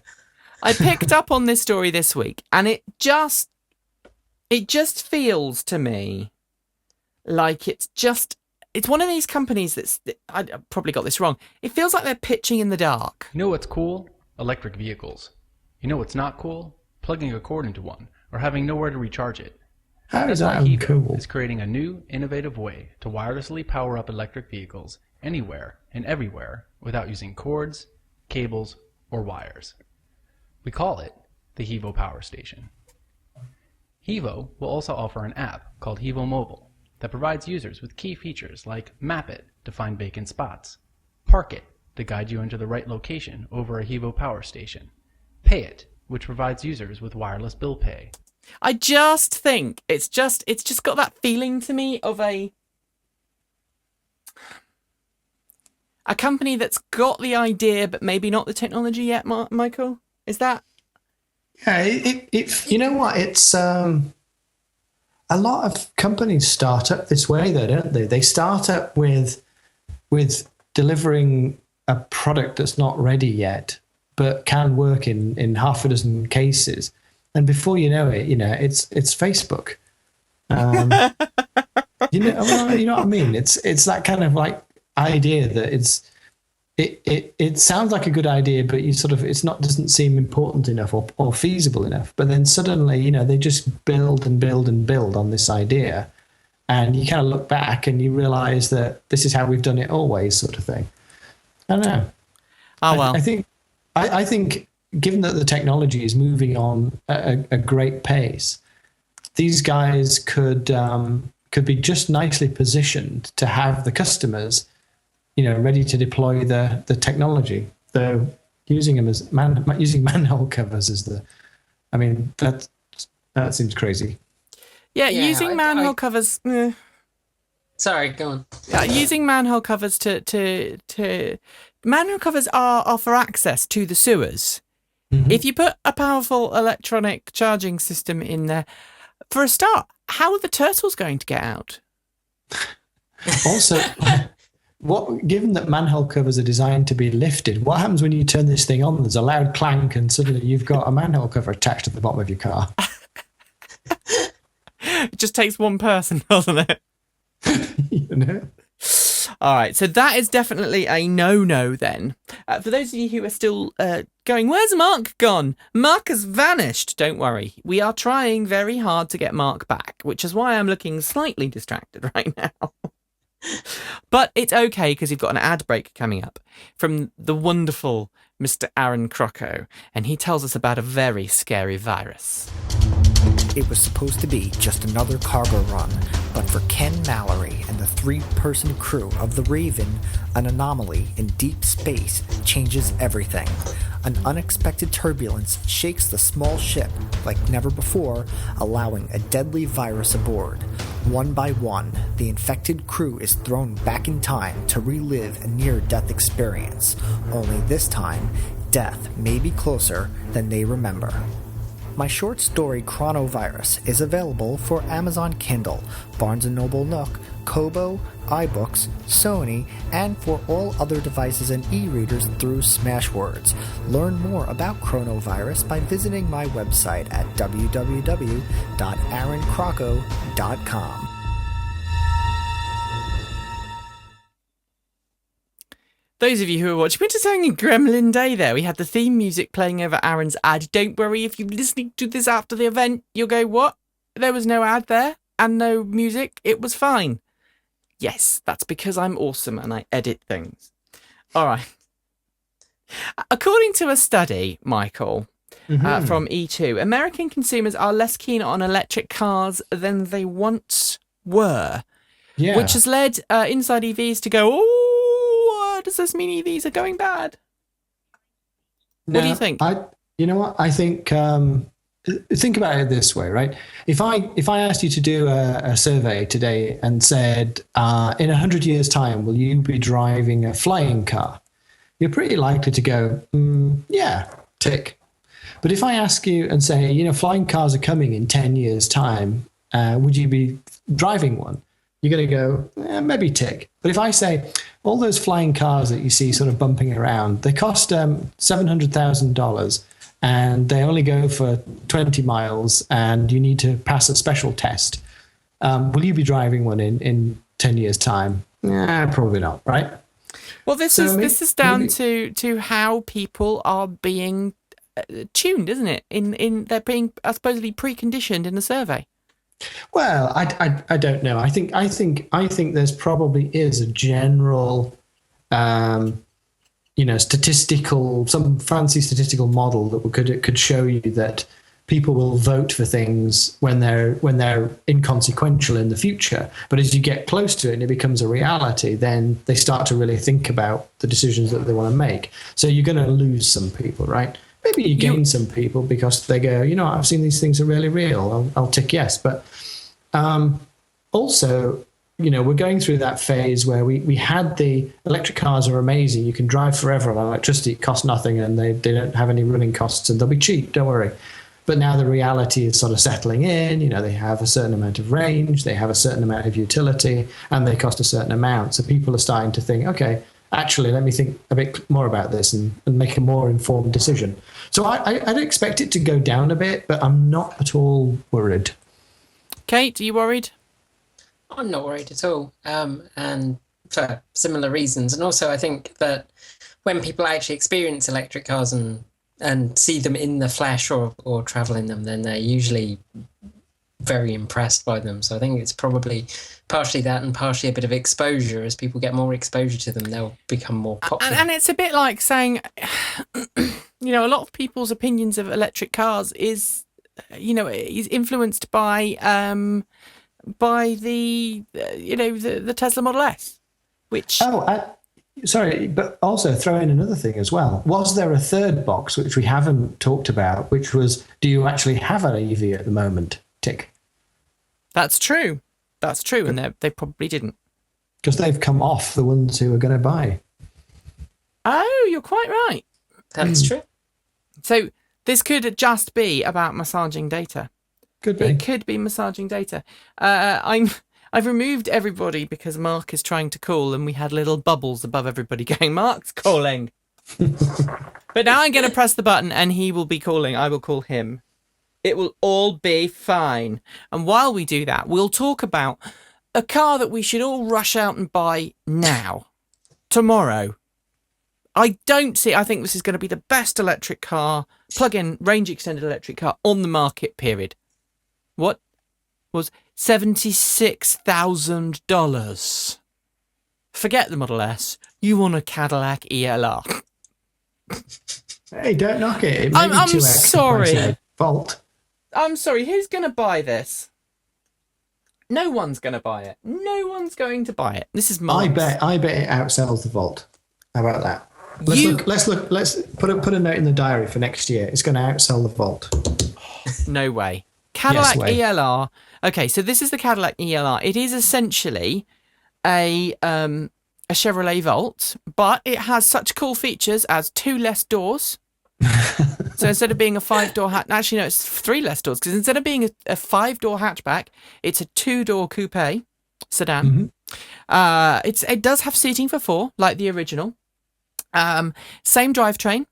I picked up on this story this week, and it just feels to me like it's one of these companies I probably got this wrong. It feels like they're pitching in the dark. You know what's cool? Electric vehicles. You know what's not cool? Plugging a cord into one or having nowhere to recharge it. How is That's that why Hevo uncool? is creating a new, innovative way to wirelessly power up electric vehicles anywhere and everywhere without using cords, cables, or wires. We call it the Hevo Power Station. Hevo will also offer an app called Hevo Mobile that provides users with key features like Map It to find vacant spots, Park It to guide you into the right location over a Hevo Power Station, Pay It, which provides users with wireless bill pay. I just think it's just got that feeling to me of a company that's got the idea but maybe not the technology yet. Michael, is that? Yeah, it you know what? It's a lot of companies start up this way, though, don't they? They start up with delivering a product that's not ready yet, but can work in half a dozen cases, and before you know it, it's Facebook. You know what I mean? It's that kind of like idea that it sounds like a good idea, but doesn't seem important enough or feasible enough. But then suddenly, they just build and build and build on this idea, and you kind of look back and you realize that this is how we've done it always, sort of thing. I don't know. Oh well. I think given that the technology is moving on at a great pace, these guys could be just nicely positioned to have the customers, ready to deploy the technology. Though using them as using manhole covers as that seems crazy. Yeah, using manhole covers. Sorry, go on. Using manhole covers to manhole covers are for access to the sewers. Mm-hmm. If you put a powerful electronic charging system in there, for a start, how are the turtles going to get out? Also, given that manhole covers are designed to be lifted, what happens when you turn this thing on? There's a loud clank, and suddenly you've got a manhole cover attached to the bottom of your car. It just takes one person, doesn't it? All right, so that is definitely a no-no then. For those of you who are still going, where's Mark gone? Mark has vanished. Don't worry. We are trying very hard to get Mark back, which is why I'm looking slightly distracted right now. But it's okay, because you've got an ad break coming up from the wonderful Mr. Aaron Crocco, and he tells us about a very scary virus. It was supposed to be just another cargo run, but for Ken Mallory and the 3-person crew of the Raven, an anomaly in deep space changes everything. An unexpected turbulence shakes the small ship like never before, allowing a deadly virus aboard. One by one, the infected crew is thrown back in time to relive a near-death experience. Only this time, death may be closer than they remember. My short story Chronovirus is available for Amazon Kindle, Barnes & Noble Nook, Kobo, iBooks, Sony, and for all other devices and e-readers through Smashwords. Learn more about Chronovirus by visiting my website at www.aaroncrocco.com. Those of you who are watching, we're just having a gremlin day there. We had the theme music playing over Aaron's ad. Don't worry, if you're listening to this after the event, you'll go, what? There was no ad there and no music. It was fine. Yes, that's because I'm awesome and I edit things. All right. According to a study, Michael, from E2, American consumers are less keen on electric cars than they once were, which has led Inside EVs to go, does this mean EVs are going bad? What do you think? You know what? I think about it this way, right? If I asked you to do a survey today and said, in 100 years' time, will you be driving a flying car? You're pretty likely to go, yeah, tick. But if I ask you and say, flying cars are coming in 10 years' time, would you be driving one? You're going to go, maybe tick. But if I say, all those flying cars that you see sort of bumping around, they cost $700,000 and they only go for 20 miles and you need to pass a special test. Will you be driving one in 10 years' time? Probably not, right? Well, this is down to how people are being tuned, isn't it? They're being supposedly preconditioned in the survey. Well, I don't know. I think there's probably is a general, some fancy statistical model that could show you that people will vote for things when they're inconsequential in the future. But as you get close to it and it becomes a reality, then they start to really think about the decisions that they want to make. So you're going to lose some people, right? Maybe you gain some people because they go, I've seen these things are really real. I'll tick yes. But also, we're going through that phase where we had the electric cars are amazing. You can drive forever on electricity. It costs nothing and they don't have any running costs and they'll be cheap. Don't worry. But now the reality is sort of settling in. They have a certain amount of range, they have a certain amount of utility, and they cost a certain amount. So people are starting to think, okay, actually, let me think a bit more about this and make a more informed decision. So I'd expect it to go down a bit, but I'm not at all worried. Kate, are you worried? I'm not worried at all, and for similar reasons. And also, I think that when people actually experience electric cars and see them in the flesh or travel in them, then they're usually very impressed by them. So I think it's probably partially that and partially a bit of exposure. As people get more exposure to them, they'll become more popular. And it's a bit like saying, a lot of people's opinions of electric cars is influenced by the Tesla Model S, which... Sorry, but also throw in another thing as well. Was there a third box, which we haven't talked about, which was, do you actually have an EV at the moment? Tick. That's true. And they probably didn't. Because they've come off the ones who are going to buy. Oh, you're quite right. That's true. So this could just be about massaging data. Could be. It could be massaging data. I've removed everybody because Mark is trying to call and we had little bubbles above everybody going, Mark's calling. But now I'm going to press the button and he will be calling. I will call him. It will all be fine. And while we do that, we'll talk about a car that we should all rush out and buy now, tomorrow. I think this is going to be the best electric car, plug-in, range-extended electric car on the market, period. What was $76,000? Forget the Model S. You want a Cadillac ELR. Hey, don't knock it. It may be I'm 2x sorry. Volt. I'm sorry, who's going to buy this? No one's going to buy it. No one's going to buy it. This is mine. I bet it outsells the Volt. How about that? Let's put a note in the diary for next year. It's going to outsell the Volt. No way. Cadillac Yes, way. ELR. Okay, so this is the Cadillac ELR. It is essentially a Chevrolet Volt, but it has such cool features as 2 less doors. So instead of being a 5-door actually no, it's 3 less doors, because instead of being a 5-door hatchback, it's a 2-door coupe sedan. Mm-hmm. It does have seating for 4, like the original. Same drivetrain.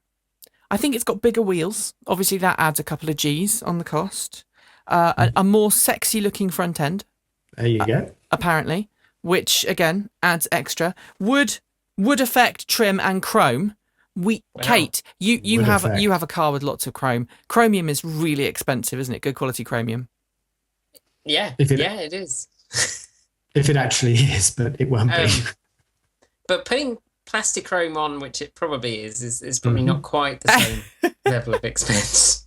I think it's got bigger wheels. Obviously, that adds a couple of G's on the cost. A more sexy looking front end. There you go. Apparently, which again adds extra. Wood effect trim and chrome. Kate, you have a car with lots of chrome. Chromium is really expensive, isn't it? Good quality chromium. Yeah, it is. If it actually is, but it won't be. But putting plastic chrome on, which it probably is probably not quite the same level of expense.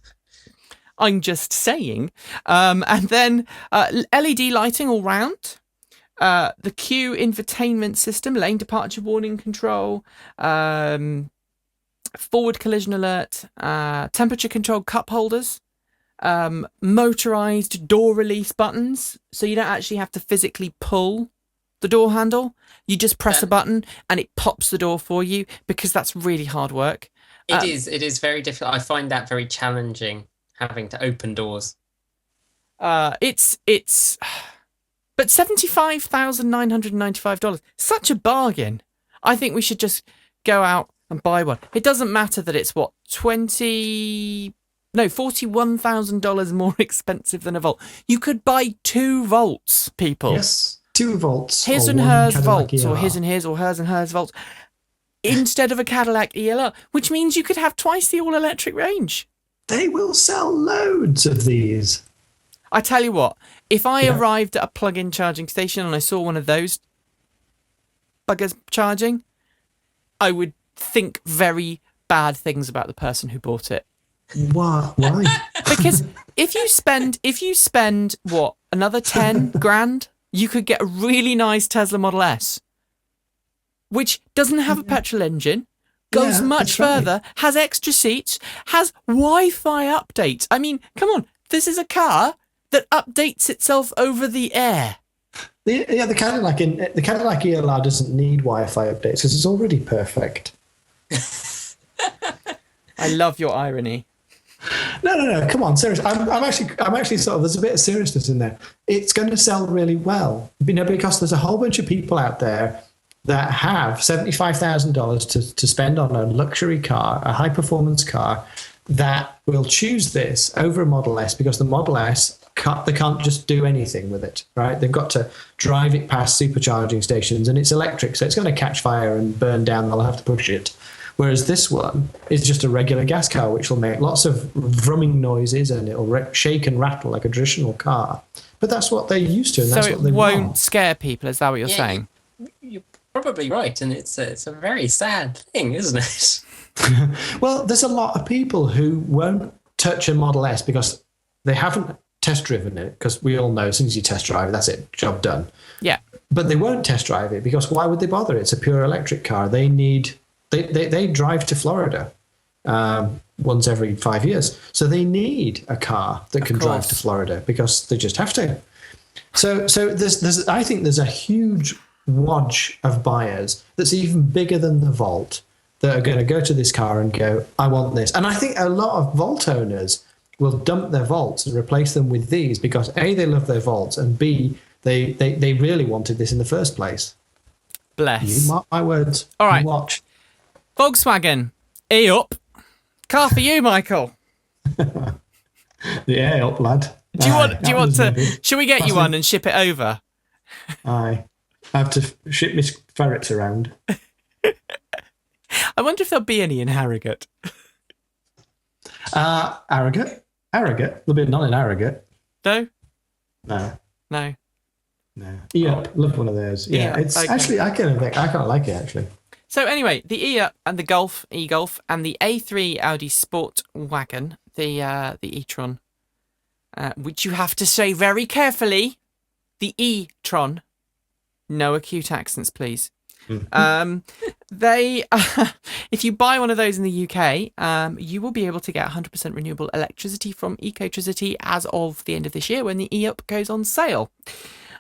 I'm just saying. And then LED lighting all round. The Q infotainment system, lane departure warning control. forward collision alert, temperature controlled cup holders, motorized door release buttons, so you don't actually have to physically pull the door handle. You just press a button and it pops the door for you, because that's really hard work. It is very difficult. I find that very challenging, having to open doors. But $75,995, such a bargain. I think we should just go out and buy one. It doesn't matter that it's what, $41,000 more expensive than a Volt. You could buy 2 Volts, people. Yes, 2 Volts. His and hers Volts, or his and his, or hers and hers Volts, instead of a Cadillac ELR, which means you could have twice the all-electric range. They will sell loads of these. I tell you what, if I arrived at a plug-in charging station and I saw one of those buggers charging, I would think very bad things about the person who bought it. Why? Because if you spend what, another 10 grand, you could get a really nice Tesla Model S, which doesn't have a petrol engine, goes much further, has extra seats, has Wi-Fi updates. I mean, come on, this is a car that updates itself over the air. The Cadillac ELR doesn't need Wi-Fi updates because it's already perfect. I love your irony. No. Come on, seriously. I'm actually sort of. There's a bit of seriousness in there. It's going to sell really well, because there's a whole bunch of people out there that have $75,000 to spend on a luxury car, a high performance car, that will choose this over a Model S, because the Model S, they can't just do anything with it, right? They've got to drive it past supercharging stations, and it's electric, so it's going to catch fire and burn down. They'll have to push it. Whereas this one is just a regular gas car, which will make lots of vrooming noises, and it'll shake and rattle like a traditional car. But that's what they're used to, and that's what they want. So it won't scare people, is that what you're saying? You're probably right, and it's a very sad thing, isn't it? Well, there's a lot of people who won't touch a Model S because they haven't test driven it, because we all know as soon as you test drive it, that's it, job done. Yeah. But they won't test drive it because why would they bother? It's a pure electric car. They drive to Florida once every 5 years. So they need a car that can drive to Florida because they just have to. So there's I think there's a huge wodge of buyers that's even bigger than the Volt that are going to go to this car and go, I want this. And I think a lot of Volt owners will dump their Volts and replace them with these because A, they love their Volts, and B, they really wanted this in the first place. Bless. You mark my words. All right. Watch. Volkswagen, E-up. Car for you, Michael. Yeah, up, lad. Do you want to? Shall we get you one and ship it over? Aye. I have to ship my ferrets around. I wonder if there'll be any in Harrogate. Harrogate? There'll be none in Harrogate. No? No. Yeah, love one of those. Yeah, it's okay. Actually, I kind of like it actually. So anyway, the E-up and the e-Golf, and the A3 Audi Sport Wagon, the e-tron, which you have to say very carefully, the e-tron. No acute accents, please. They, if you buy one of those in the UK, you will be able to get 100% renewable electricity from Ecotality as of the end of this year when the E-up goes on sale.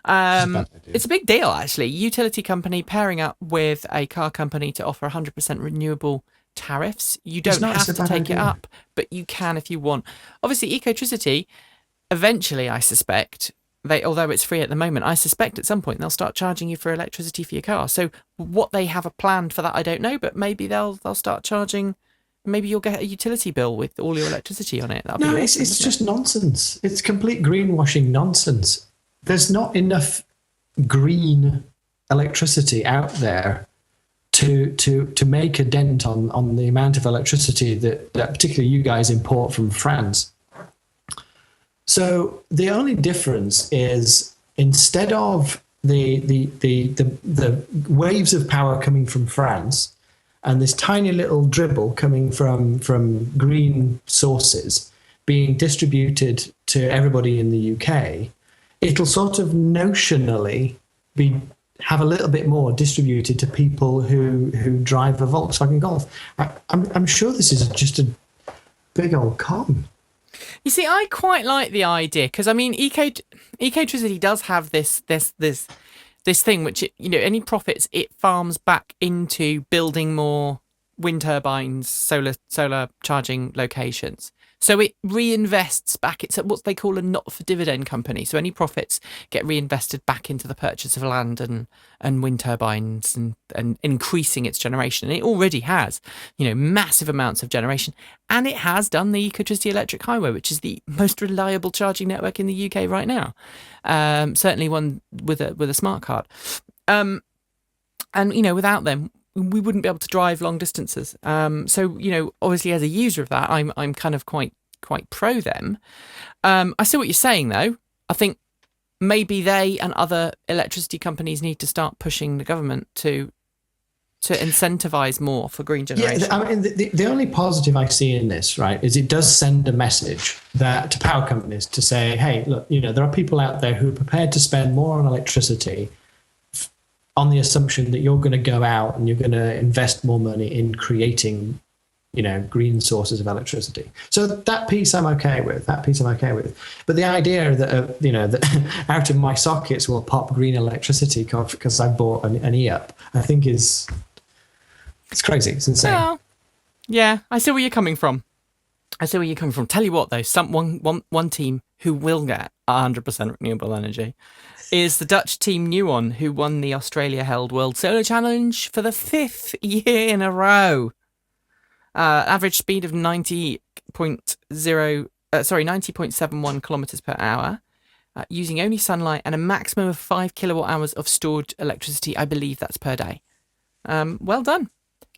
It's a big deal, actually. Utility company pairing up with a car company to offer 100% renewable tariffs. You don't have to take it up, but you can if you want. Obviously, Ecotricity, eventually, I suspect, although it's free at the moment, I suspect at some point they'll start charging you for electricity for your car. So what they have a plan for that, I don't know, but maybe they'll start charging. Maybe you'll get a utility bill with all your electricity on it. No, it's just nonsense. It's complete greenwashing nonsense. There's not enough green electricity out there to make a dent on the amount of electricity that particularly you guys import from France. So the only difference is instead of the waves of power coming from France and this tiny little dribble coming from green sources being distributed to everybody in the UK, it'll sort of notionally be have a little bit more distributed to people who drive a Volkswagen Golf. I'm sure this is just a big old con. You see, I quite like the idea because I mean, Ecotricity does have this thing which any profits it farms back into building more wind turbines, solar charging locations. So it reinvests back. It's what they call a not-for-dividend company. So any profits get reinvested back into the purchase of land and wind turbines and increasing its generation. And it already has, massive amounts of generation. And it has done the Ecotricity Electric Highway, which is the most reliable charging network in the UK right now. Certainly one with a smart card. And without them, we wouldn't be able to drive long distances. So, obviously as a user of that, I'm kind of quite pro them. I see what you're saying though. I think maybe they and other electricity companies need to start pushing the government to incentivize more for green generation. Yeah, I mean, the only positive I see in this, right, is it does send a message to power companies to say, hey, look, there are people out there who are prepared to spend more on electricity on the assumption that you're going to go out and you're going to invest more money in creating, green sources of electricity. So that piece I'm okay with. But the idea that, that out of my sockets will pop green electricity because I bought an e-up, I think it's crazy. It's insane. Well, yeah, I see where you're coming from. Tell you what, though, one team who will get 100% renewable energy is the Dutch team Nuon, who won the Australia-held World Solar Challenge for the 5th year in a row. Average speed of 90.71 kilometers per hour, using only sunlight and a maximum of 5 kilowatt hours of stored electricity. I believe that's per day. Well done.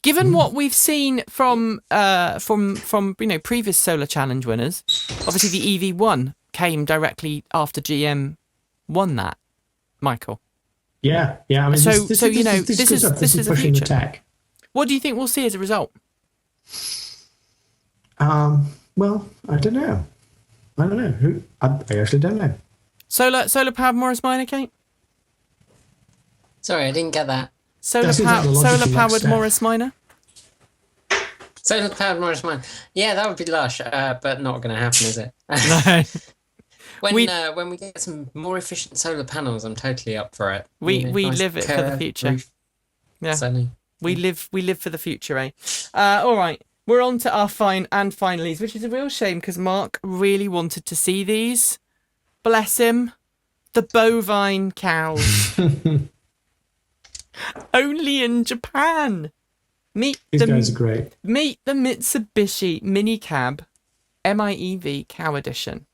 Given what we've seen from previous Solar Challenge winners, obviously the EV1 came directly after GM won that, Michael. Yeah. I mean, this is pushing the future. The tech. What do you think we'll see as a result? Well, I don't know. I actually don't know. Solar powered Morris Minor, Kate? Sorry, I didn't get that. Solar powered Morris Minor? Solar powered Morris Minor. Yeah, that would be lush, but not going to happen, is it? No. When we get some more efficient solar panels, I'm totally up for it. We nice live it for the future. Roof. Yeah. Sunny. We live for the future, eh? All right. We're on to our finalies, which is a real shame because Mark really wanted to see these. Bless him. The bovine cows. Only in Japan. These guys are great. Meet the Mitsubishi Minicab MIEV Cow Edition.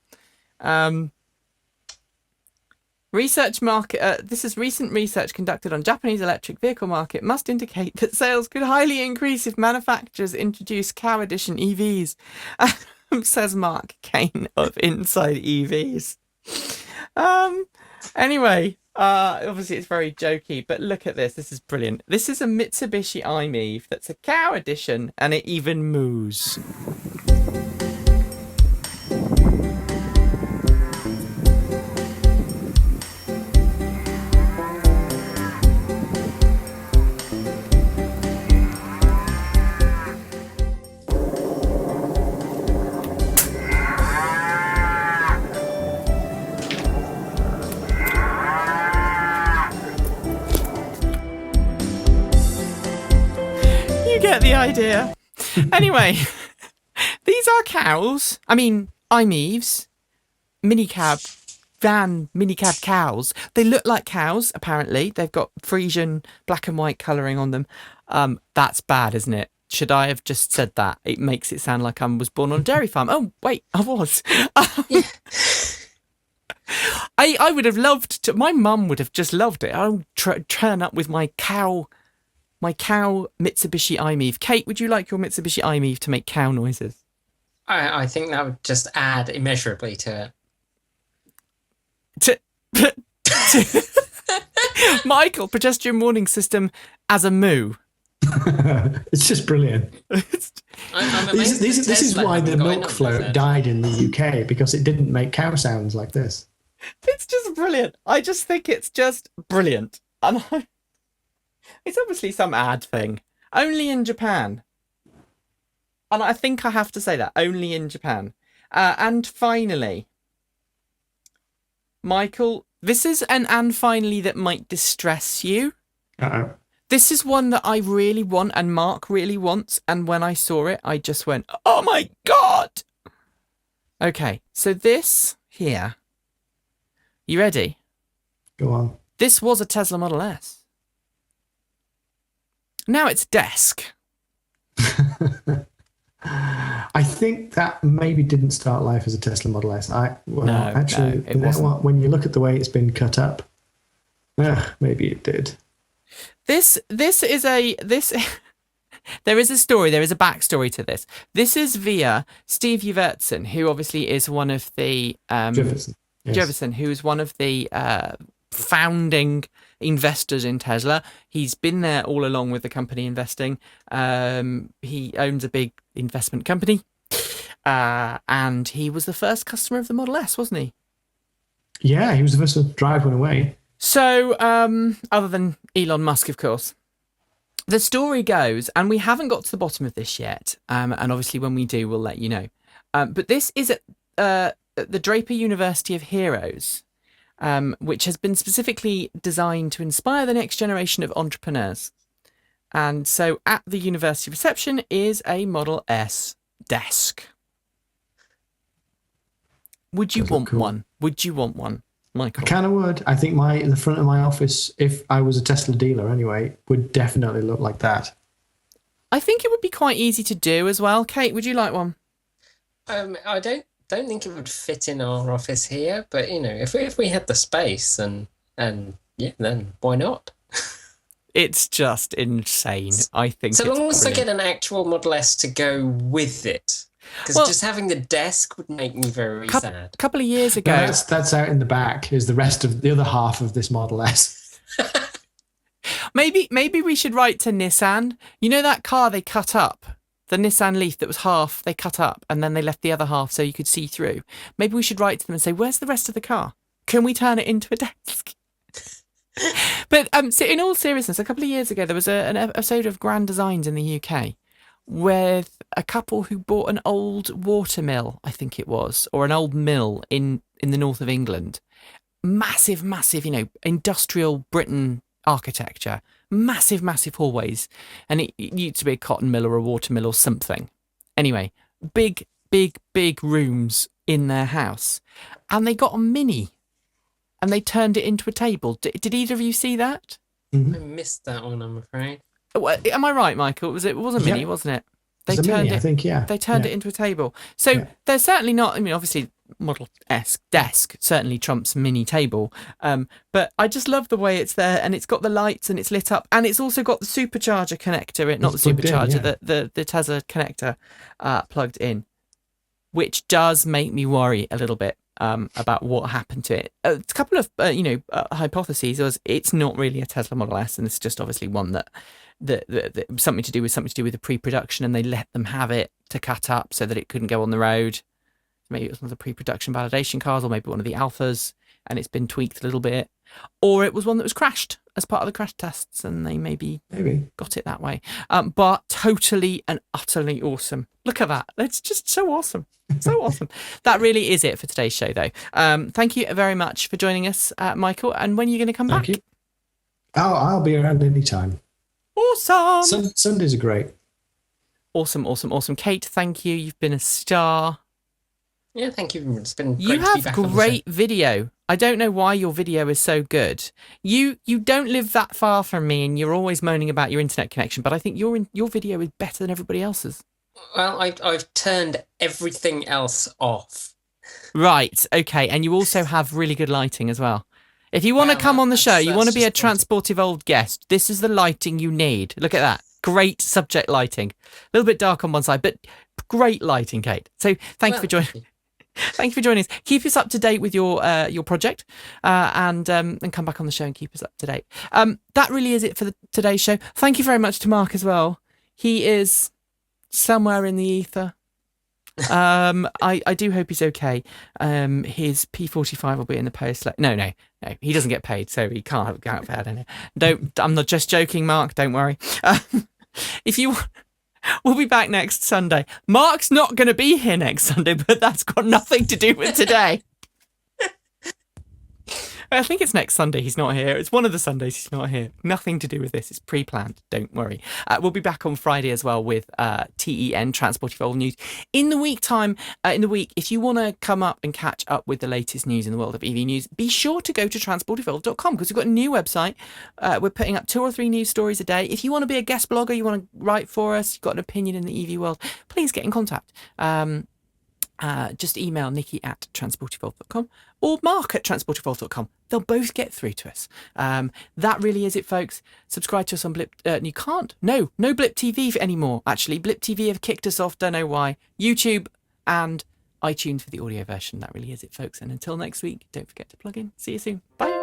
Research market. This is recent research conducted on Japanese electric vehicle market must indicate that sales could highly increase if manufacturers introduce Cow Edition EVs, says Mark Kane of Inside EVs. Anyway, obviously it's very jokey, but look at this. This is brilliant. This is a Mitsubishi i-MiEV that's a Cow Edition, and it even moos. Get the idea. Anyway, these are cows. I mean, i-MiEVs, minicab cows. They look like cows, apparently. They've got Frisian black and white colouring on them. That's bad, isn't it? Should I have just said that? It makes it sound like I was born on a dairy farm. Oh, wait, I was. I would have loved to. My mum would have just loved it. I'll turn up with my cow Mitsubishi i-MiEV. Kate, would you like your Mitsubishi i-MiEV to make cow noises? I think that would just add immeasurably to it. Michael, pedestrian warning system as a moo. It's just brilliant. This is why the milk float died in the UK, because it didn't make cow sounds like this. It's just brilliant. I just think it's just brilliant. And it's obviously some ad thing. Only in Japan. And I think I have to say that. Only in Japan. And finally, Michael, this is an and finally that might distress you. Uh-oh. This is one that I really want and Mark really wants. And when I saw it, I just went, oh my God. Okay, so this here. You ready? Go on. This was a Tesla Model S. Now it's a desk. I think that maybe didn't start life as a Tesla Model S. No, it wasn't. When you look at the way it's been cut up, maybe it did. This is there is a story, there is a backstory to this. This is via Steve Yvertson, who obviously is one of the Jefferson. Yes. Jefferson, who is one of the founding investors in Tesla. He's been there all along with the company investing. He owns a big investment company, and he was the first customer of the Model S, wasn't he? Yeah, he was the first to drive one away. So, other than Elon Musk, of course. The story goes, and we haven't got to the bottom of this yet, and obviously when we do, we'll let you know. But this is at the Draper University of Heroes, which has been specifically designed to inspire the next generation of entrepreneurs. And so at the university reception is a Model S desk. Would you want one? Would you want one, Michael? I kind of would. I think the front of my office, if I was a Tesla dealer anyway, would definitely look like that. I think it would be quite easy to do as well. Kate, would you like one? I don't think it would fit in our office here, but you know, if we had the space and yeah, then why not? It's just insane. I think so long as I brilliant. get an actual Model S to go with it. Because just having the desk would make me very sad. A couple of years ago. No, that's out in the back, is the rest of the other half of this Model S. Maybe we should write to Nissan. You know that car they cut up? The Nissan Leaf that was half, they cut up, and then they left the other half so you could see through. Maybe we should write to them and say, where's the rest of the car? Can we turn it into a desk? But so in all seriousness, a couple of years ago, there was an episode of Grand Designs in the UK with a couple who bought an old watermill, I think it was, or an old mill in the north of England. Massive, industrial Britain architecture. Massive, massive hallways. And it used to be a cotton mill or a watermill or something. Anyway, big rooms in their house. And they got a Mini. And they turned it into a table. Did either of you see that? Mm-hmm. I missed that one, I'm afraid. Am I right, Michael? It was a Mini, wasn't it? They turned I think, yeah. They turned it into a table. So they're certainly not. I mean, obviously, Model S desk certainly trumps Mini table. But I just love the way it's there, and it's got the lights, and it's lit up, and it's also got the supercharger connector. Not the supercharger, the Tesla connector plugged in, which does make me worry a little bit. About what happened to it. A couple of hypotheses was it's not really a Tesla Model S, and it's just obviously one that something to do with the pre-production, and they let them have it to cut up so that it couldn't go on the road. Maybe it was one of the pre-production validation cars, or maybe one of the alphas, and it's been tweaked a little bit, or it was one that was crashed as part of the crash tests, and they maybe got it that way. But totally and utterly awesome. Look at that. It's just so awesome. So awesome. That really is it for today's show, though. Thank you very much for joining us, Michael. And when are you going to come back? Thank you. Oh, I'll be around anytime. Awesome. Sundays are great. Awesome. Kate, thank you. You've been a star. Yeah, thank you. It's been great You to be have back on the great show. video. I don't know why your video is so good. You don't live that far from me, and you're always moaning about your internet connection, but I think your video is better than everybody else's. Well, I've turned everything else off. Right, okay, and you also have really good lighting as well. If you want to come on the show, you want to be a transportive old guest, this is the lighting you need. Look at that. Great subject lighting. A little bit dark on one side, but great lighting, Kate. So thank you for joining. Thank you for joining us. Keep us up to date with your project, and come back on the show and keep us up to date. That really is it for today's show. Thank you very much to Mark as well. He is somewhere in the ether. I do hope he's okay. His P45 will be in the post. No, he doesn't get paid, so he can't have had any. I'm not just joking, Mark. Don't worry. If you, we'll be back next Sunday. Mark's not going to be here next Sunday, but that's got nothing to do with today. I think it's next Sunday he's not here. It's one of the Sundays he's not here. Nothing to do with this. It's pre-planned. Don't worry. We'll be back on Friday as well with TEN, Transport Evolved News. In the week, if you want to come up and catch up with the latest news in the world of EV news, be sure to go to transportevolved.com because we've got a new website. We're putting up 2 or 3 news stories a day. If you want to be a guest blogger, you want to write for us, you've got an opinion in the EV world, please get in contact. Just email Nikki@transportevolved.com or Mark@transportevolved.com. They'll both get through to us. That really is it, folks. Subscribe to us on Blip. You can't. No Blip TV anymore. Actually, Blip TV have kicked us off. Don't know why. YouTube and iTunes for the audio version. That really is it, folks. And until next week, don't forget to plug in. See you soon. Bye.